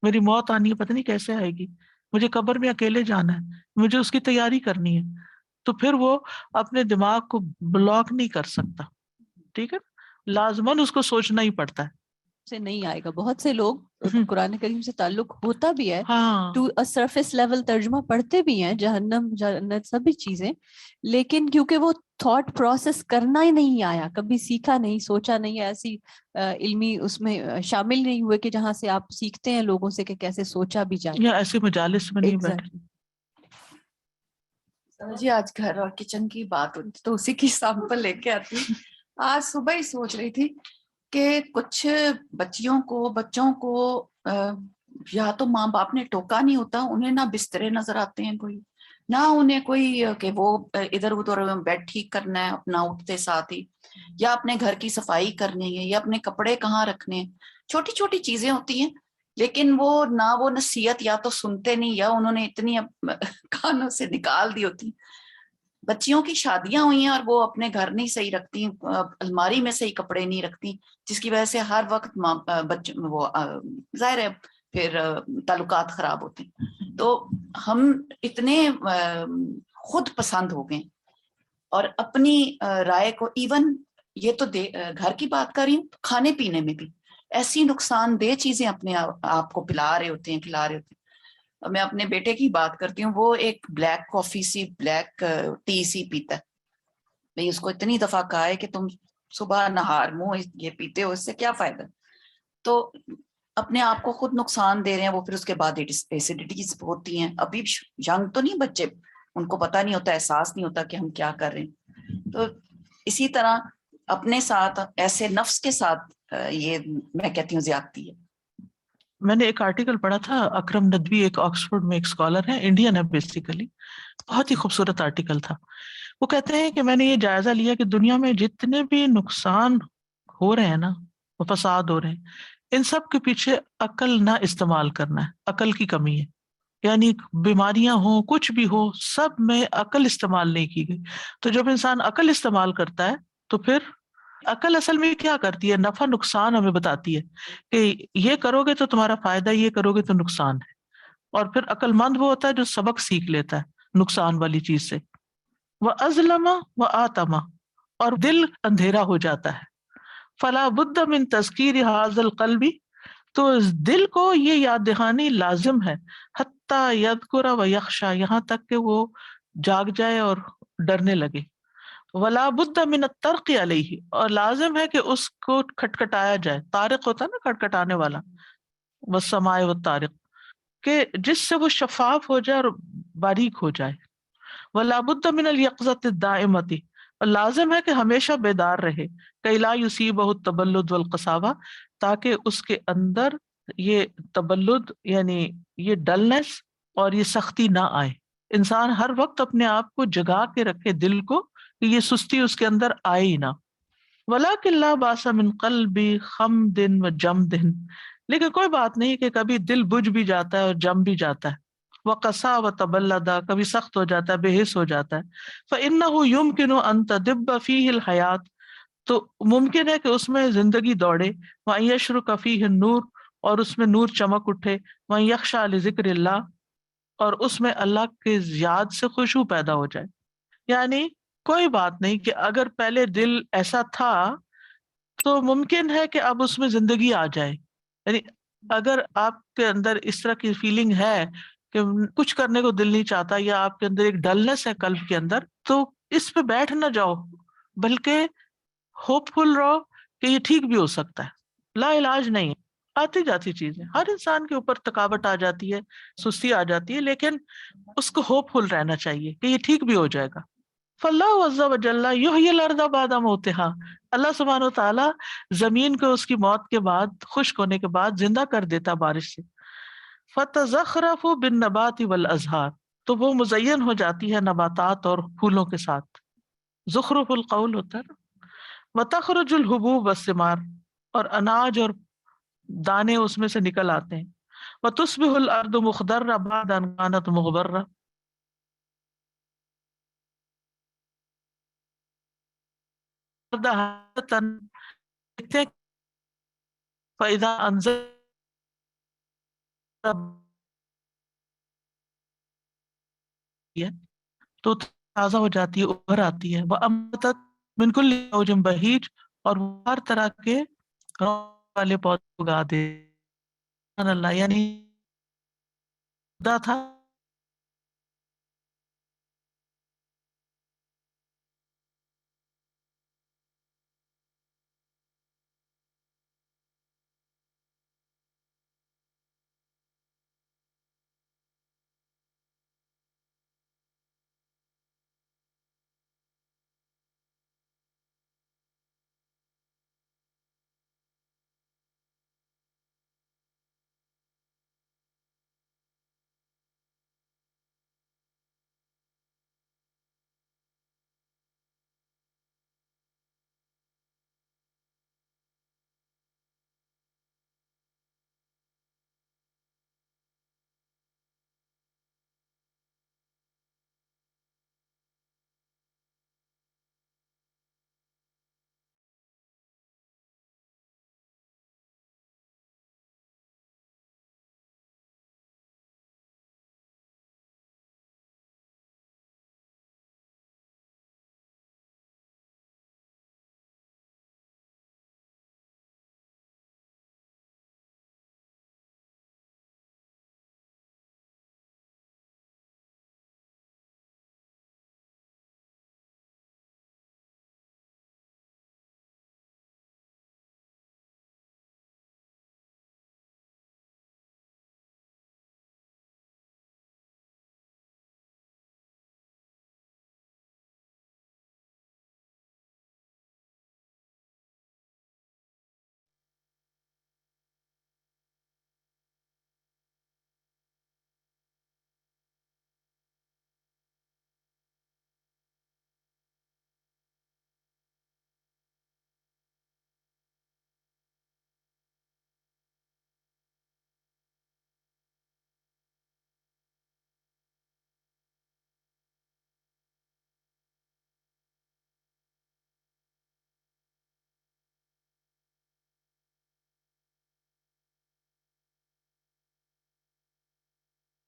میری موت آنی ہے، پتہ نہیں کیسے آئے گی، مجھے قبر میں اکیلے جانا ہے، مجھے اس کی تیاری کرنی ہے. تو پھر وہ اپنے دماغ کو بلاک نہیں کر سکتا. ٹھیک ہے، لازماً اس کو سوچنا ہی پڑتا ہے. سے نہیں آئے گا. بہت سے لوگ قرآن کریم سے تعلق ہوتا بھی ہے، ہاں ٹو سرفیس لیول ترجمہ پڑھتے بھی ہیں، جہنم جنت سبھی چیزیں، لیکن کیونکہ وہ تھاٹ پروسیس کرنا ہی نہیں آیا، کبھی سیکھا نہیں، سوچا نہیں، ایسی علمی اس میں شامل نہیں ہوئے کہ جہاں سے آپ سیکھتے ہیں لوگوں سے کہ کیسے سوچا بھی جائے. یا ایسے مجالس میں نہیں بیٹھے. Exactly. جی آج گھر اور کچن کی بات ہوتی تو اسی کی سیمپل لے کے آتی. آج صبح ہی سوچ رہی تھی کہ کچھ بچوں کو یا تو ماں باپ نے ٹوکا نہیں ہوتا، انہیں نہ بسترے نظر آتے ہیں کوئی، نہ انہیں کوئی کہ وہ ادھر ادھر بیڈ ٹھیک کرنا ہے اپنا اٹھتے ساتھ ہی، یا اپنے گھر کی صفائی کرنی ہے، یا اپنے کپڑے کہاں رکھنے ہیں. چھوٹی چھوٹی چیزیں ہوتی ہیں لیکن وہ نصیحت یا تو سنتے نہیں یا انہوں نے اتنی کانوں سے نکال دی ہوتی. بچیوں کی شادیاں ہوئی ہیں اور وہ اپنے گھر نہیں صحیح رکھتی، الماری میں صحیح کپڑے نہیں رکھتی، جس کی وجہ سے ہر وقت وہ ظاہر ہے پھر تعلقات خراب ہوتے ہیں. تو ہم اتنے خود پسند ہو گئے اور اپنی رائے کو، ایون یہ تو گھر کی بات کر رہی ہوں، کھانے پینے میں بھی ایسی نقصان دہ چیزیں اپنے آپ کو پلا رہے ہوتے ہیں، کھلا رہے ہوتے ہیں. میں اپنے بیٹے کی بات کرتی ہوں، وہ ایک بلیک کافی سی، بلیک ٹی سی پیتا ہے. میں اس کو اتنی دفعہ کہا ہے کہ تم صبح نہار منہ یہ پیتے ہو، اس سے کیا فائدہ. تو اپنے آپ کو خود نقصان دے رہے ہیں وہ. پھر اس کے بعد ایسیڈیٹیز ہوتی ہیں. ابھی ینگ تو نہیں بچے، ان کو پتہ نہیں ہوتا، احساس نہیں ہوتا کہ ہم کیا کر رہے ہیں. تو اسی طرح اپنے ساتھ ایسے نفس کے ساتھ یہ میں کہتی ہوں زیادتی ہے. میں نے ایک آرٹیکل پڑھا تھا، اکرم ندوی ایک آکسفورڈ میں ایک اسکالر ہے، انڈین ہے بیسیکلی، بہت ہی خوبصورت آرٹیکل تھا. وہ کہتے ہیں کہ میں نے یہ جائزہ لیا کہ دنیا میں جتنے بھی نقصان ہو رہے ہیں نا، وہ فساد ہو رہے ہیں، ان سب کے پیچھے عقل نہ استعمال کرنا ہے، عقل کی کمی ہے. یعنی بیماریاں ہوں، کچھ بھی ہو، سب میں عقل استعمال نہیں کی گئی. تو جب انسان عقل استعمال کرتا ہے تو پھر عقل اصل میں کیا کرتی ہے، نفع نقصان ہمیں بتاتی ہے کہ یہ کرو گے تو تمہارا فائدہ، یہ کرو گے تو نقصان ہے. اور پھر عقل مند وہ ہوتا ہے جو سبق سیکھ لیتا ہے نقصان والی چیز سے. وہ ازلم و آتما، اور دل اندھیرا ہو جاتا ہے. فلا بد من تذکیر ھذا القلب، تو دل کو یہ یاد دہانی لازم ہے، حتی یذکر و یخشا، یہاں تک کہ وہ جاگ جائے اور ڈرنے لگے. ولا بد من الطرق علیہ، اور لازم ہے کہ اس کو کھٹکھٹایا جائے. طارق ہوتا ہے نا کھٹکھٹانے والا، والسماء والطارق، کہ جس سے وہ شفاف ہو جائے اور باریک ہو جائے. ولا بد من الیقظۃ الدائمۃ، اور لازم ہے کہ ہمیشہ بیدار رہے. کہ لا یصیبہ التبلد والقساوہ، تاکہ اس کے اندر یہ تبلد یعنی یہ ڈلنس اور یہ سختی نہ آئے. انسان ہر وقت اپنے آپ کو جگا کے رکھے، دل کو، کہ یہ سستی اس کے اندر آئے ہی نہ. وَلَكِنْ لَا بَأْسَ مِنْ قَلْبِ خَمْدٍ وَجَمْدٍ، لیکن کوئی بات نہیں کہ کبھی دل بجھ بھی جاتا ہے اور جم بھی جاتا ہے. وَقَسَا وَتَبَلَّدَ، کبھی سخت ہو جاتا ہے، بے حس ہو جاتا ہے. فَإِنَّهُ يُمْكِنُ أَن تَدِبَّ فِيهِ الْحَيَاةُ، تو ممکن ہے کہ اس میں زندگی دوڑے. وَأَن يَشْرُقَ فِيهِ النُّورُ، اور اس میں نور چمک اٹھے. وَأن يَخْشَعَ لِذِكْرِ اللَّهِ، اور اس میں اللہ کے یاد سے خشوع پیدا ہو جائے. یعنی کوئی بات نہیں کہ اگر پہلے دل ایسا تھا تو ممکن ہے کہ اب اس میں زندگی آ جائے. یعنی اگر آپ کے اندر اس طرح کی فیلنگ ہے کہ کچھ کرنے کو دل نہیں چاہتا یا آپ کے اندر ایک ڈلنس ہے قلب کے اندر، تو اس پہ بیٹھ نہ جاؤ، بلکہ ہوپ فل رہو کہ یہ ٹھیک بھی ہو سکتا ہے، لا علاج نہیں ہے، آتی جاتی چیزیں، ہر انسان کے اوپر تھکاوٹ آ جاتی ہے، سستی آ جاتی ہے، لیکن اس کو ہوپ فل رہنا چاہیے کہ یہ ٹھیک بھی ہو جائے گا۔ فاللہ عز وجل یحیی الارض بعد موتها، اللہ سبحانہ و تعالیٰ زمین کو اس کی موت کے بعد، خشک ہونے کے بعد زندہ کر دیتا بارش سے۔ فتزخرف بالنبات والازہار، تو وہ مزین ہو جاتی ہے نباتات اور پھولوں کے ساتھ، زخرف القول ہوتا ہے نا۔ وتخرج الحبوب والثمار، اور اناج اور دانے اس میں سے نکل آتے ہیں۔ وتصبح الارض مخضرة بعد ان كانت مغبرة، فإذا أنزل تو تازہ ہو جاتی ہے، ابھر آتی ہے۔ وأنبتت من كل زوج بهيج، اور وہ ہر طرح کے رونق والے پودے اگا دے۔ سبحان اللہ، یعنی خدا تھا